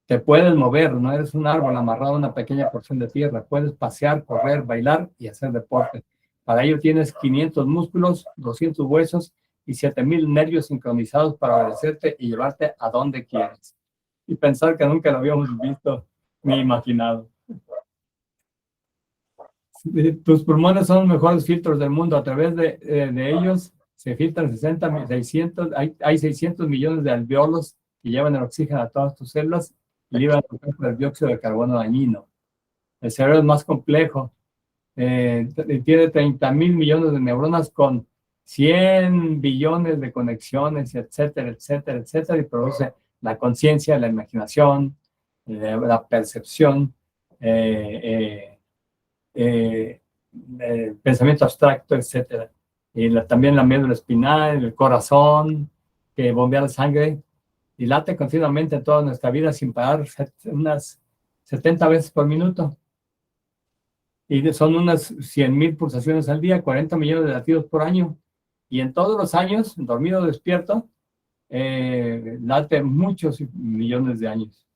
[SPEAKER 1] Te puedes mover, no eres un árbol amarrado a una pequeña porción de tierra. Puedes pasear, correr, bailar y hacer deporte. Para ello tienes 500 músculos, 200 huesos y 7,000 nervios sincronizados para obedecerte y llevarte a donde quieras. Y pensar que nunca lo habíamos visto ni imaginado. Tus pulmones son los mejores filtros del mundo. A través de ellos se filtran 600, hay 600 millones de alveolos que llevan el oxígeno a todas tus células y liberan el dióxido de carbono dañino. El cerebro es más complejo. Tiene 30,000 millones de neuronas con 100 billones de conexiones, etcétera, etcétera, etcétera, y produce la conciencia, la imaginación, la percepción, el pensamiento abstracto, etcétera. Y también la médula espinal, el corazón, que bombea la sangre y late continuamente en toda nuestra vida sin parar, unas 70 veces por minuto. Y son unas 100,000 pulsaciones al día, 40 millones de latidos por año. Y en todos los años, dormido o despierto, late muchos millones de años.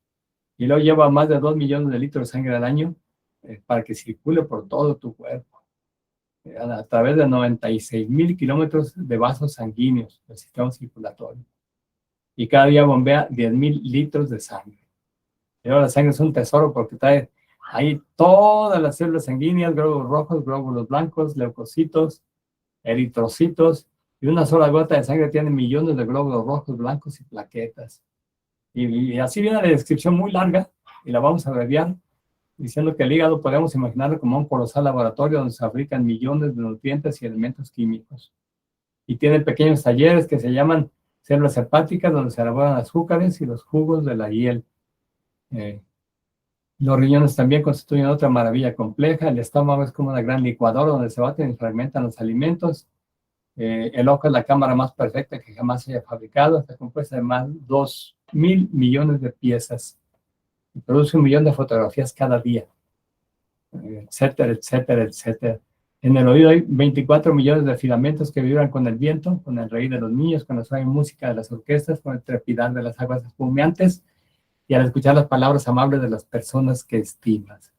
[SPEAKER 1] Y luego lleva más de 2 millones de litros de sangre al año para que circule por todo tu cuerpo. A través de 96,000 kilómetros de vasos sanguíneos del sistema circulatorio. Y cada día bombea 10,000 litros de sangre. Y luego la sangre es un tesoro porque trae ahí todas las células sanguíneas, glóbulos rojos, glóbulos blancos, leucocitos, eritrocitos, y una sola gota de sangre tiene millones de glóbulos rojos, blancos y plaquetas. Y así viene la descripción muy larga, y la vamos a abreviar, diciendo que el hígado podemos imaginarlo como un colosal laboratorio donde se fabrican millones de nutrientes y elementos químicos. Y tiene pequeños talleres que se llaman células hepáticas, donde se elaboran azúcares y los jugos de la hiel. Los riñones también constituyen otra maravilla compleja. El estómago es como una gran licuadora donde se baten y fragmentan los alimentos. El ojo es la cámara más perfecta que jamás se haya fabricado. Está compuesta de más de 2.000 millones de piezas. Y produce 1 millón de fotografías cada día, etcétera, etcétera, etcétera. En el oído hay 24 millones de filamentos que vibran con el viento, con el reír de los niños, con la suave música de las orquestas, con el trepidar de las aguas espumeantes y al escuchar las palabras amables de las personas que estimas.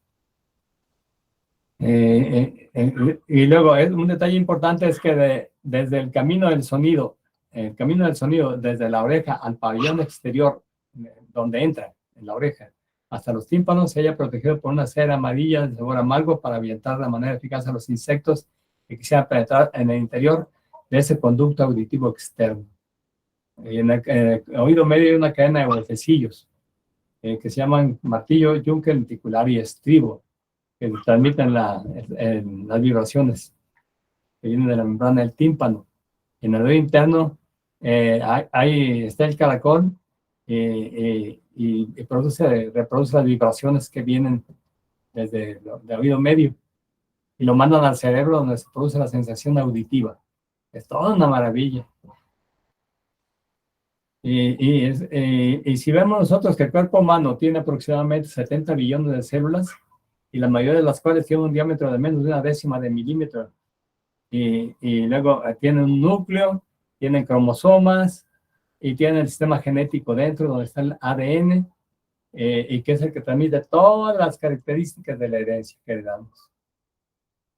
[SPEAKER 1] Y luego, un detalle importante es que desde el camino del sonido, desde la oreja al pabellón exterior, donde entra, en la oreja, hasta los tímpanos, se haya protegido por una cera amarilla de sabor amargo para ahuyentar de manera eficaz a los insectos que quisieran penetrar en el interior de ese conducto auditivo externo. Y en el oído medio hay una cadena de huesecillos que se llaman martillo, yunque, lenticular y estribo, que transmiten las vibraciones que vienen de la membrana del tímpano. En el oído interno está el caracol y reproduce las vibraciones que vienen desde el oído medio y lo mandan al cerebro donde se produce la sensación auditiva. Es toda una maravilla. Y si vemos nosotros que el cuerpo humano tiene aproximadamente 70 billones de células y la mayoría de las cuales tiene un diámetro de menos de 1/10 de milímetro y luego tiene un núcleo, tienen cromosomas y tiene el sistema genético dentro donde está el ADN y que es el que transmite todas las características de la herencia que heredamos,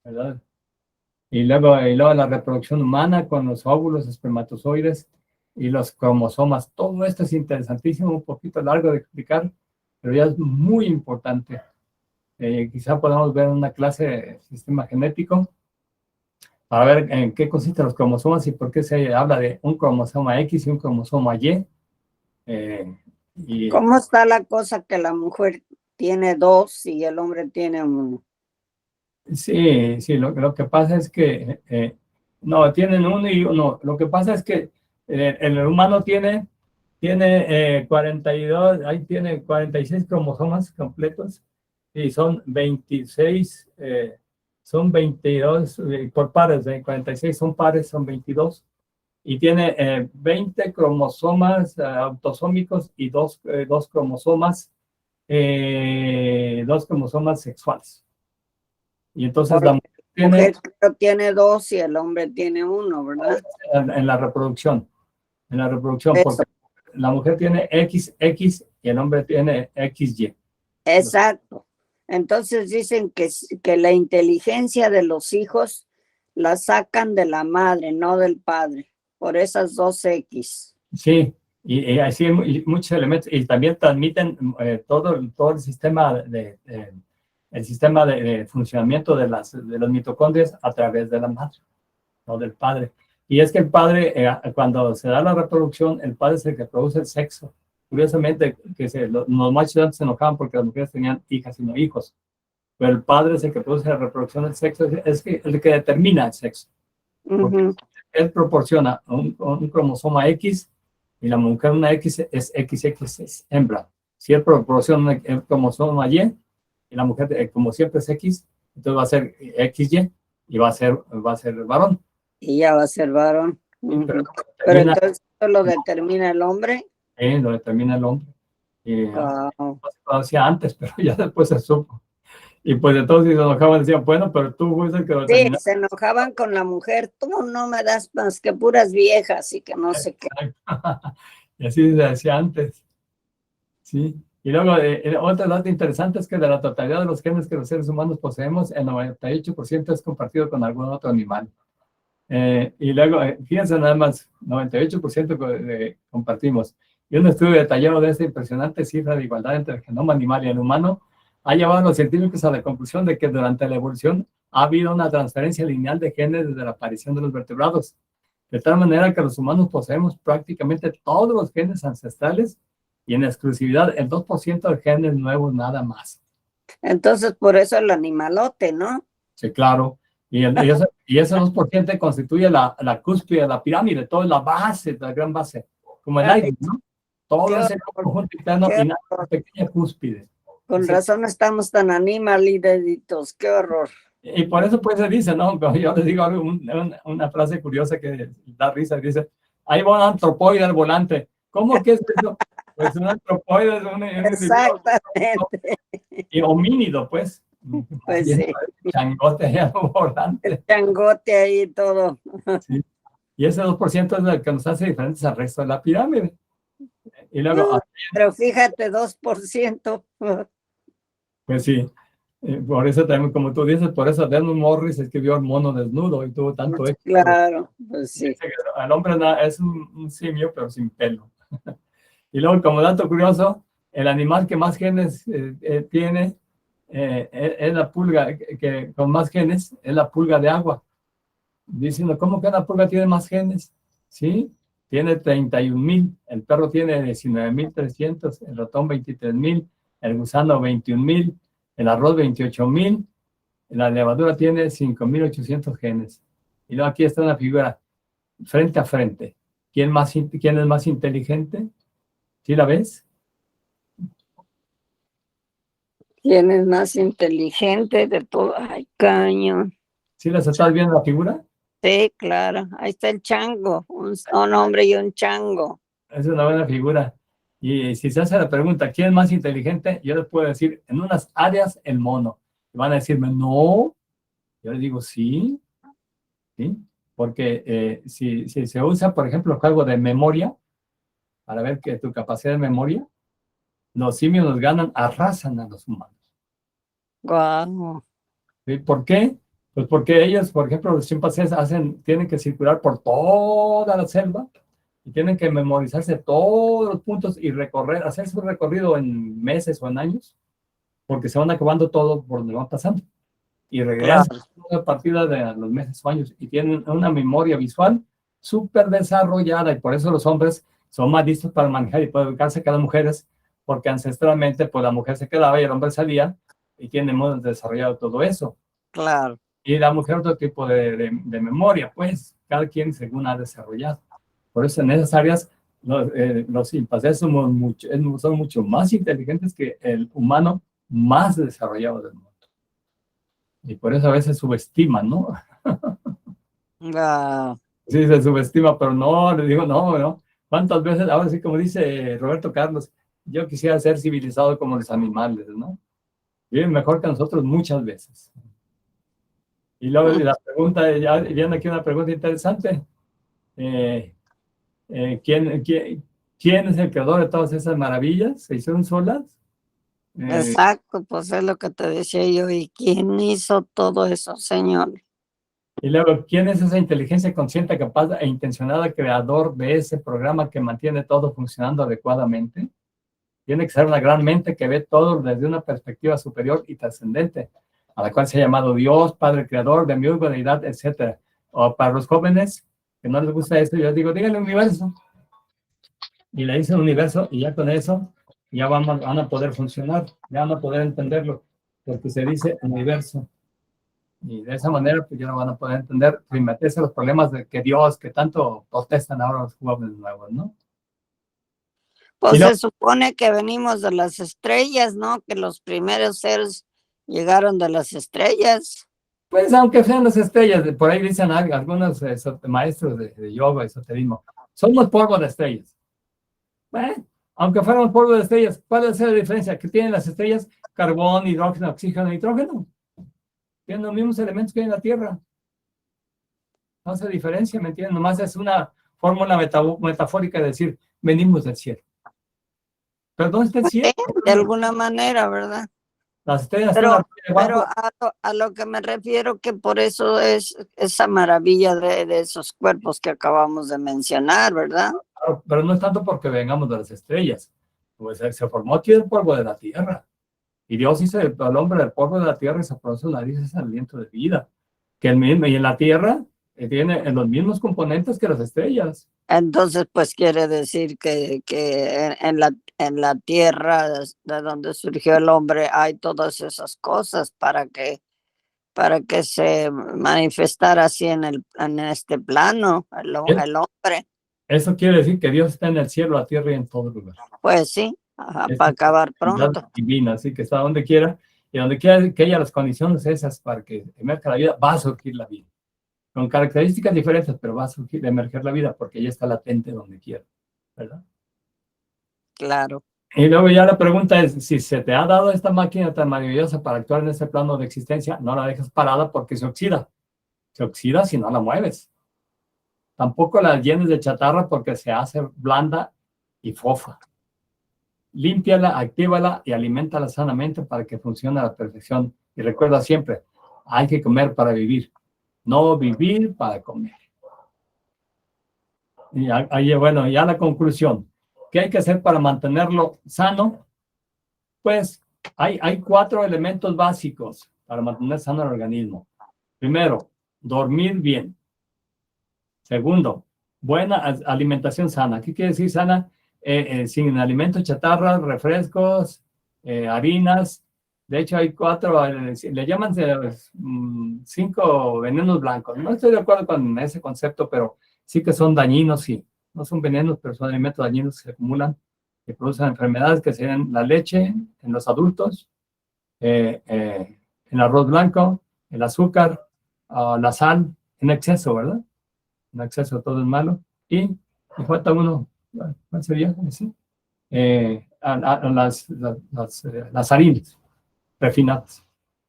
[SPEAKER 1] ¿verdad? Y luego la reproducción humana con los óvulos, espermatozoides y los cromosomas. Todo esto es interesantísimo, un poquito largo de explicar, pero ya es muy importante. Quizá podamos ver una clase de sistema genético para ver en qué consisten los cromosomas y por qué se habla de un cromosoma X y un cromosoma Y.
[SPEAKER 2] ¿Cómo está la cosa que la mujer tiene 2 y el hombre tiene 1?
[SPEAKER 1] Sí, lo que pasa es que no, tienen 1 y 1. Lo que pasa es que el humano tiene 42, ahí tiene 46 cromosomas completos y son 26, son 22 por pares, 46 son pares, son 22. Y tiene 20 cromosomas autosómicos y dos cromosomas sexuales. Y entonces la mujer
[SPEAKER 2] tiene 2 y el hombre tiene 1, ¿verdad?
[SPEAKER 1] En la reproducción, porque la mujer tiene XX y el hombre tiene XY.
[SPEAKER 2] Exacto. Entonces dicen que la inteligencia de los hijos la sacan de la madre, no del padre, por esas 2 X.
[SPEAKER 1] Sí, y así hay muchos elementos, y también transmiten todo el sistema de funcionamiento de los mitocondrias a través de la madre, no del padre. Y es que el padre, cuando se da la reproducción, el padre es el que produce el sexo. Curiosamente, los machos antes se enojaban porque las mujeres tenían hijas y no hijos. Pero el padre es el que produce la reproducción del sexo, es el que determina el sexo. Él proporciona un cromosoma X y la mujer una X es XX, es hembra. Si él proporciona el cromosoma Y y la mujer, como siempre es X, entonces va a ser XY y va a ser varón.
[SPEAKER 2] Y ya va a ser varón. Pero entonces ¿eso lo determina el hombre?
[SPEAKER 1] Lo determina el hombre. No se conocía antes, pero ya después se supo. Y pues entonces se enojaban, decían, bueno, pero tú fuiste el que lo determinaste.
[SPEAKER 2] Sí, se enojaban con la mujer, tú no me das más que puras viejas y que no sé qué.
[SPEAKER 1] Y así se decía antes. Sí. Y luego, otro dato interesante es que de la totalidad de los genes que los seres humanos poseemos, el 98% es compartido con algún otro animal. Y luego, fíjense nada más, 98% compartimos. Y un estudio detallado de esta impresionante cifra de igualdad entre el genoma animal y el humano ha llevado a los científicos a la conclusión de que durante la evolución ha habido una transferencia lineal de genes desde la aparición de los vertebrados, de tal manera que los humanos poseemos prácticamente todos los genes ancestrales y en exclusividad el 2% de genes nuevos nada más.
[SPEAKER 2] Entonces, por eso el animalote, ¿no?
[SPEAKER 1] Sí, claro. Y ese 2% constituye la cúspide de la pirámide, toda la base, la gran base, como el
[SPEAKER 2] Ay,
[SPEAKER 1] aire, ¿no? Todo ese conjunto interno
[SPEAKER 2] qué
[SPEAKER 1] y nada, una pequeña cúspide.
[SPEAKER 2] con
[SPEAKER 1] Sí.
[SPEAKER 2] razón estamos tan animaliditos, qué horror.
[SPEAKER 1] Y por eso pues se dice, ¿no? Pero yo les digo una frase curiosa que da risa, dice, ahí va un antropoide al volante. ¿Cómo que es eso? Pues un antropoide es un individuo
[SPEAKER 2] Exactamente,
[SPEAKER 1] homínido, pues.
[SPEAKER 2] pues
[SPEAKER 1] Y
[SPEAKER 2] sí,
[SPEAKER 1] el changote ahí al volante.
[SPEAKER 2] el changote ahí todo.
[SPEAKER 1] Sí. Y ese 2% es el que nos hace diferentes al resto de la pirámide. Y luego,
[SPEAKER 2] Pero fíjate, 2%.
[SPEAKER 1] pues sí, por eso también, como tú dices, por eso Desmond Morris escribió El mono desnudo y tuvo tanto éxito.
[SPEAKER 2] Claro, pues sí.
[SPEAKER 1] Dice que el hombre es un simio, pero sin pelo. Y luego, como dato curioso, el animal que más genes tiene es la pulga, que con más genes es la pulga de agua. Diciendo, ¿cómo que una pulga tiene más genes? Sí, tiene 31,000, el perro tiene 19,300, el ratón 23,000, el gusano 21,000, el arroz 28,000, la levadura tiene 5,800 genes. Y luego aquí está una figura frente a frente. ¿Quién es más inteligente? ¿Sí la ves?
[SPEAKER 2] ¿Quién es más inteligente de todo? Ay, caño.
[SPEAKER 1] ¿Sí las estás viendo la figura?
[SPEAKER 2] Sí, claro. Ahí está el chango, un hombre y un chango.
[SPEAKER 1] Es una buena figura. Y si se hace la pregunta, ¿quién es más inteligente? Yo les puedo decir, en unas áreas, el mono. Y van a decirme, no. Yo les digo, sí, sí. Porque si se usa, por ejemplo, algo de memoria, para ver que tu capacidad de memoria, los simios nos ganan, arrasan a los humanos.
[SPEAKER 2] Guau.
[SPEAKER 1] ¿Sí? ¿Por qué? Pues porque ellos, por ejemplo, los chimpancés tienen que circular por toda la selva y tienen que memorizarse todos los puntos y hacer su recorrido en meses o en años, porque se van acabando todo por donde van pasando. Y regresan a partir de los meses o años y tienen una memoria visual súper desarrollada y por eso los hombres son más listos para manejar y pueden educarse que las mujeres, porque ancestralmente pues la mujer se quedaba y el hombre salía y tienen muy desarrollado todo eso.
[SPEAKER 2] Claro.
[SPEAKER 1] Y la mujer otro tipo de memoria, pues cada quien según ha desarrollado. Por eso en esas áreas los chimpancés son mucho más inteligentes que el humano más desarrollado del mundo. Y por eso a veces subestiman, ¿no?
[SPEAKER 2] Wow.
[SPEAKER 1] Sí, se subestima, pero no, le digo, no, no. ¿Cuántas veces, ahora sí, como dice Roberto Carlos, yo quisiera ser civilizado como los animales, ¿no? Viven mejor que nosotros muchas veces. Y luego la pregunta, ya viene aquí una pregunta interesante. ¿Quién es el creador de todas esas maravillas? ¿Se hicieron solas?
[SPEAKER 2] Exacto, pues es lo que te decía yo. ¿Y quién hizo todo eso, señor?
[SPEAKER 1] Y luego, ¿quién es esa inteligencia consciente, capaz e intencionada creador de ese programa que mantiene todo funcionando adecuadamente? Tiene que ser una gran mente que ve todo desde una perspectiva superior y trascendente, a la cual se ha llamado Dios, Padre Creador, demiurgo, deidad, etc. O para los jóvenes que no les gusta esto, yo digo, díganle universo. Y le dicen universo y ya con eso ya van a poder funcionar, ya van a poder entenderlo, porque se dice universo. Y de esa manera, pues ya no van a poder entender y meterse los problemas de que Dios, que tanto protestan ahora los jóvenes nuevos, ¿no?
[SPEAKER 2] Pues se supone que venimos de las estrellas, ¿no? Que los primeros seres llegaron de las estrellas.
[SPEAKER 1] Pues aunque sean las estrellas, por ahí dicen algunos maestros de yoga, esoterismo, somos polvo de estrellas. Bueno, aunque fuéramos polvo de estrellas, ¿cuál es la diferencia? Que tienen las estrellas carbón, hidrógeno, oxígeno, nitrógeno. Tienen los mismos elementos que hay en la Tierra. No hace diferencia, ¿me entienden? Nomás es una fórmula metafórica de decir, venimos del cielo. ¿Pero dónde está el cielo?
[SPEAKER 2] De alguna manera, ¿verdad?
[SPEAKER 1] Las estrellas
[SPEAKER 2] Pero,
[SPEAKER 1] están
[SPEAKER 2] pero
[SPEAKER 1] debajo.
[SPEAKER 2] a lo que me refiero que por eso es esa maravilla de esos cuerpos que acabamos de mencionar, ¿verdad?
[SPEAKER 1] Claro, pero no es tanto porque vengamos de las estrellas, pues se formó aquí el polvo de la tierra. Y Dios hizo al hombre del polvo de la tierra y se produce la nariz ese aliento de vida. Que el mismo, y en la tierra tiene en los mismos componentes que las estrellas.
[SPEAKER 2] Entonces, pues quiere decir que en la tierra de donde surgió el hombre hay todas esas cosas para que se manifestara así en este plano,
[SPEAKER 1] Es-
[SPEAKER 2] el hombre.
[SPEAKER 1] Eso quiere decir que Dios está en el cielo, la tierra y en todo lugar.
[SPEAKER 2] Pues sí, ajá,
[SPEAKER 1] Es
[SPEAKER 2] para acabar
[SPEAKER 1] una
[SPEAKER 2] pronto.
[SPEAKER 1] divina, así que está donde quiera. Y donde quiera que haya las condiciones esas para que emerja la vida, va a surgir la vida. Con características diferentes, pero va a surgir, emerger la vida porque ella está latente donde quiera, ¿verdad?
[SPEAKER 2] Claro.
[SPEAKER 1] Y luego ya la pregunta es, si se te ha dado esta máquina tan maravillosa para actuar en ese plano de existencia, no la dejes parada porque se oxida. Se oxida si no la mueves. Tampoco la llenes de chatarra porque se hace blanda y fofa. Límpiala, actívala y aliméntala sanamente para que funcione a la perfección. Y recuerda siempre, hay que comer para vivir, no vivir para comer. Y ahí, bueno, ya la conclusión. ¿Qué hay que hacer para mantenerlo sano? Pues hay 4 elementos básicos para mantener sano el organismo. Primero, dormir bien. Segundo, buena alimentación sana. ¿Qué quiere decir sana? Sin alimentos chatarras, refrescos, harinas. De hecho, hay 4, le llaman 5 venenos blancos. No estoy de acuerdo con ese concepto, pero sí que son dañinos, sí. No son venenos, pero son alimentos dañinos que se acumulan, que producen enfermedades, que serían la leche en los adultos, el arroz blanco, el azúcar, la sal en exceso, ¿verdad? En exceso todo es malo. Y falta uno, ¿cuál sería? ¿Sí? Las harinas refinadas.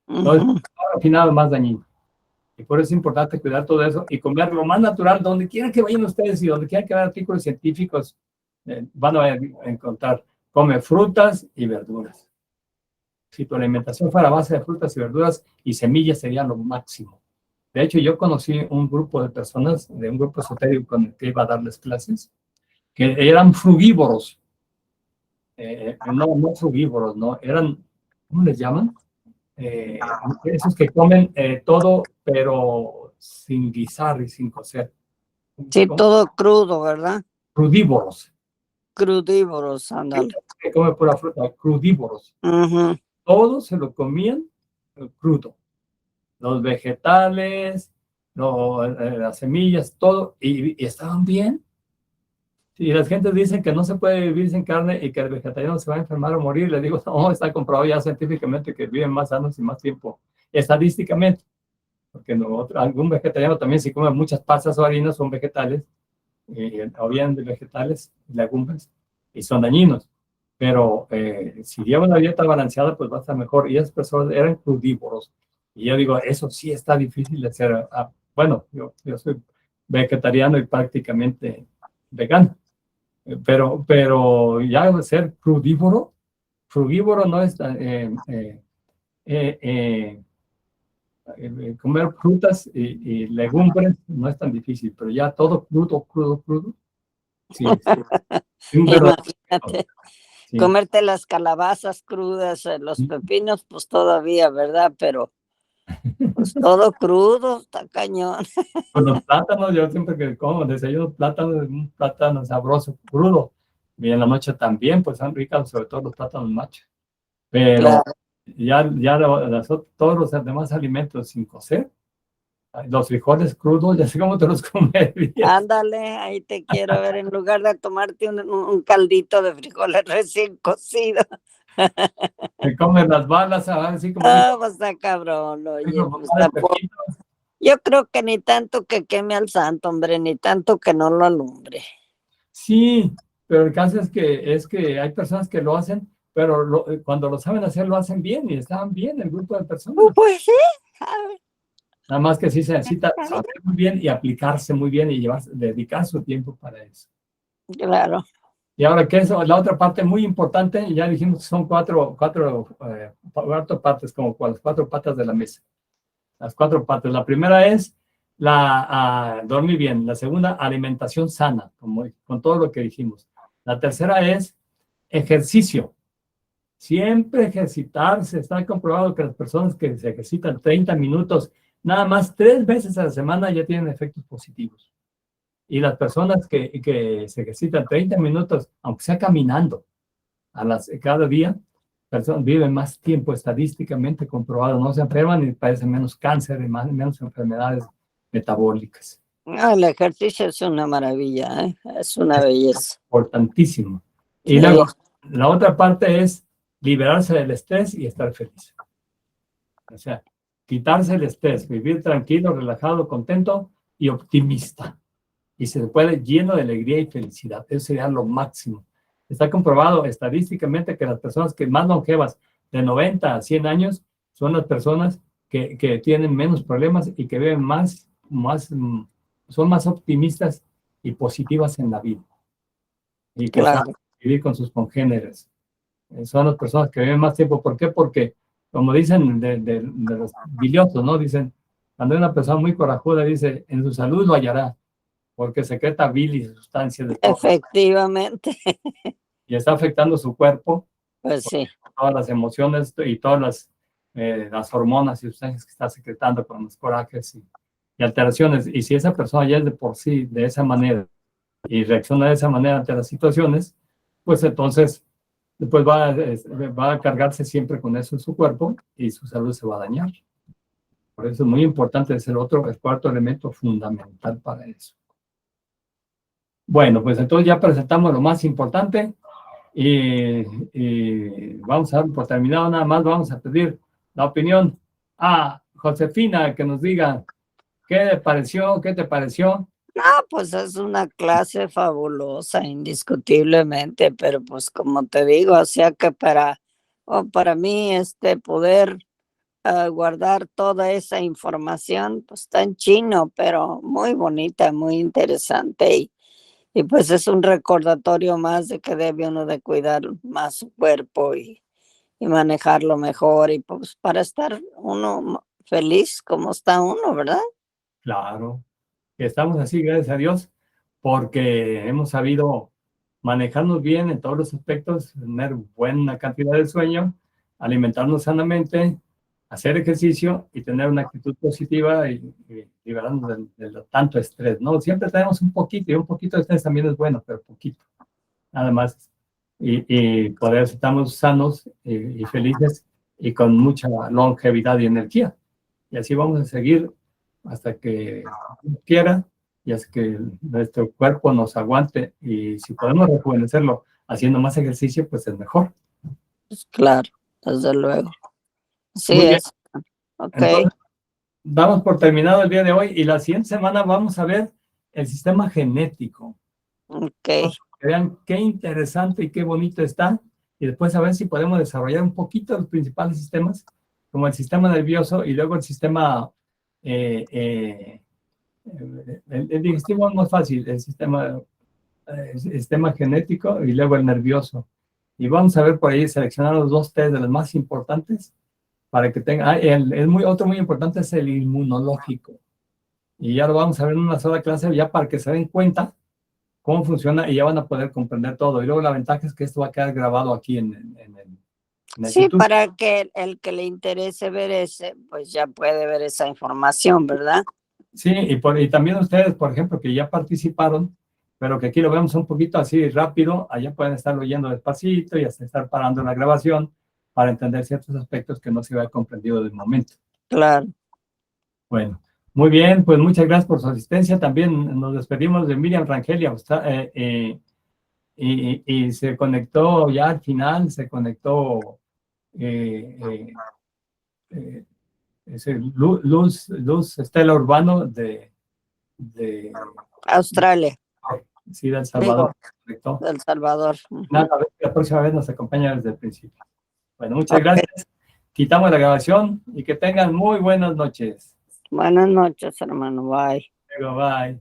[SPEAKER 1] Entonces,
[SPEAKER 2] Ujú.
[SPEAKER 1] refinado es más dañino. Y por eso es importante cuidar todo eso y comer lo más natural, donde quiera que vayan ustedes y donde quiera que vean artículos científicos, van a encontrar, come frutas y verduras. Si tu alimentación fuera a base de frutas y verduras y semillas sería lo máximo. De hecho, yo conocí un grupo de personas, de un grupo esotérico con el que iba a darles clases, que eran frugívoros. No frugívoros, no, eran, ¿cómo les llaman? Esos que comen todo, pero sin guisar y sin cocer.
[SPEAKER 2] Sí,
[SPEAKER 1] ¿Cómo?
[SPEAKER 2] todo crudo, ¿verdad?
[SPEAKER 1] Crudívoros.
[SPEAKER 2] Crudívoros, ándale.
[SPEAKER 1] Que come pura fruta, crudívoros.
[SPEAKER 2] Ujú.
[SPEAKER 1] Todo se lo comían crudo. Los vegetales, las semillas, todo, y estaban bien. Y las gentes dicen que no se puede vivir sin carne y que el vegetariano se va a enfermar o morir. Les digo, no, está comprobado ya científicamente que viven más sanos y más tiempo, estadísticamente. Porque no, algún vegetariano también, si come muchas pastas o harinas, son vegetales, o bien de vegetales, legumbres, y son dañinos. Pero si lleva una dieta balanceada, pues va a estar mejor. Y esas personas eran crudívoros. Y yo digo, eso sí está difícil de hacer. Bueno, yo soy vegetariano y prácticamente vegano. Pero ya ser frugívoro no es comer frutas y legumbres no es tan difícil, pero ya todo crudo, sí, sí, un verdadero reto,
[SPEAKER 2] Imagínate,
[SPEAKER 1] sí.
[SPEAKER 2] comerte las calabazas crudas, los pepinos, pues todavía, ¿verdad? Pero pues todo crudo, está cañón.
[SPEAKER 1] Con los plátanos, yo siempre que como desayuno plátano, un plátano sabroso, crudo, y en la noche también, pues son ricas, sobre todo los plátanos machos, pero
[SPEAKER 2] Claro.
[SPEAKER 1] ya todos los demás alimentos sin cocer, los frijoles crudos, ya sé cómo te los comerías.
[SPEAKER 2] Ándale, ahí te quiero ver, en lugar de tomarte un caldito de frijoles recién cocido.
[SPEAKER 1] Te comes las balas, así como
[SPEAKER 2] Ah,
[SPEAKER 1] dijo,
[SPEAKER 2] pues está cabrón, oye,
[SPEAKER 1] dijo
[SPEAKER 2] pues
[SPEAKER 1] papá de
[SPEAKER 2] tampoco.
[SPEAKER 1] Pepito.
[SPEAKER 2] Yo creo que ni tanto que queme al santo, hombre, ni tanto que no lo alumbre.
[SPEAKER 1] Sí, pero el caso es que hay personas que lo hacen, pero cuando lo saben hacer, lo hacen bien y están bien el grupo de personas.
[SPEAKER 2] Pues sí, ¿sabes?
[SPEAKER 1] Nada más que sí se necesita saber muy bien y aplicarse muy bien y dedicar su tiempo para eso.
[SPEAKER 2] Claro.
[SPEAKER 1] Y ahora, ¿qué es la otra parte muy importante? Ya dijimos que son cuatro partes, como las cuatro patas de la mesa. Las cuatro patas. La primera es dormir bien. La segunda, alimentación sana, con todo lo que dijimos. La tercera es ejercicio. Siempre ejercitarse. Está comprobado que las personas que se ejercitan 30 minutos, nada más 3 veces a la semana, ya tienen efectos positivos. Y las personas que se ejercitan 30 minutos, aunque sea caminando, cada día, personas viven más tiempo estadísticamente comprobado, no se enferman y padecen menos cáncer y menos enfermedades metabólicas.
[SPEAKER 2] El ejercicio es una maravilla, ¿eh? Es una belleza.
[SPEAKER 1] Importantísimo. Y
[SPEAKER 2] Sí.
[SPEAKER 1] luego, la otra parte es liberarse del estrés y estar feliz. O sea, quitarse el estrés, vivir tranquilo, relajado, contento y optimista. Y se puede lleno de alegría y felicidad. Eso sería lo máximo. Está comprobado estadísticamente que las personas que más longevas, de 90 a 100 años, son las personas que tienen menos problemas y que viven son más optimistas y positivas en la vida. Y que
[SPEAKER 2] Claro.
[SPEAKER 1] saben vivir con sus congéneres. Son las personas que viven más tiempo. ¿Por qué? Porque, como dicen de los biliosos, ¿no? Dicen, cuando hay una persona muy corajuda, dice, en su salud lo hallará, porque secreta bilis y sustancias de todo.
[SPEAKER 2] Efectivamente.
[SPEAKER 1] Y está afectando su cuerpo,
[SPEAKER 2] Pues sí.
[SPEAKER 1] todas las emociones y todas las hormonas y sustancias que está secretando con los corajes y alteraciones. Y si esa persona ya es de por sí de esa manera y reacciona de esa manera ante las situaciones, pues entonces después va a cargarse siempre con eso en su cuerpo y su salud se va a dañar. Por eso es muy importante, es el cuarto elemento fundamental para eso. Bueno, pues entonces ya presentamos lo más importante y vamos a dar por terminado. Nada más vamos a pedir la opinión a Josefina, que nos diga qué le pareció, qué te pareció.
[SPEAKER 2] Ah, pues es una clase fabulosa, indiscutiblemente, pero pues como te digo, o sea que para mí poder guardar toda esa información, pues está en chino, pero muy bonita, muy interesante y pues es un recordatorio más de que debe uno de cuidar más su cuerpo y manejarlo mejor y pues para estar uno feliz como está uno, ¿verdad?
[SPEAKER 1] Claro, que estamos así, gracias a Dios, porque hemos sabido manejarnos bien en todos los aspectos, tener buena cantidad de sueño, alimentarnos sanamente, hacer ejercicio y tener una actitud positiva y liberarnos de tanto estrés, ¿no? Siempre tenemos un poquito, y un poquito de estrés también es bueno, pero poquito, nada más. Y poder estamos sanos y felices y con mucha longevidad y energía. Y así vamos a seguir hasta que quiera y hasta que nuestro cuerpo nos aguante. Y si podemos rejuvenecerlo haciendo más ejercicio, pues es mejor.
[SPEAKER 2] Pues claro, desde luego. Sí
[SPEAKER 1] Muy bien.
[SPEAKER 2] es. Ok.
[SPEAKER 1] Entonces, damos por terminado el día de hoy y la siguiente semana vamos a ver el sistema genético.
[SPEAKER 2] Ok.
[SPEAKER 1] Que vean qué interesante y qué bonito está. Y después a ver si podemos desarrollar un poquito los principales sistemas, como el sistema nervioso y luego el sistema el digestivo es más fácil, el sistema genético y luego el nervioso. Y vamos a ver por ahí, seleccionar los 2 test de los más importantes para que tengan. Otro muy importante es el inmunológico. Y ya lo vamos a ver en una sola clase, ya para que se den cuenta cómo funciona y ya van a poder comprender todo. Y luego la ventaja es que esto va a quedar grabado aquí en el
[SPEAKER 2] Sí,
[SPEAKER 1] YouTube.
[SPEAKER 2] para que el que le interese ver ese, pues ya puede ver esa información, ¿verdad?
[SPEAKER 1] Sí, y también ustedes, por ejemplo, que ya participaron, pero que aquí lo vemos un poquito así rápido, allá pueden estarlo oyendo despacito y hasta estar parando la grabación para entender ciertos aspectos que no se había comprendido de momento.
[SPEAKER 2] Claro.
[SPEAKER 1] Bueno, muy bien, pues muchas gracias por su asistencia. También nos despedimos de Miriam Rangelia, y se conectó ya al final, se conectó Luz Estela Urbano de
[SPEAKER 2] Australia.
[SPEAKER 1] Sí, de El Salvador.
[SPEAKER 2] Digo, de El Salvador.
[SPEAKER 1] Nada, a ver si la próxima vez nos acompaña desde el principio. Bueno, muchas
[SPEAKER 2] Ok.
[SPEAKER 1] gracias. Quitamos la grabación y que tengan muy buenas noches.
[SPEAKER 2] Buenas noches, hermano. Bye.
[SPEAKER 1] Luego, bye.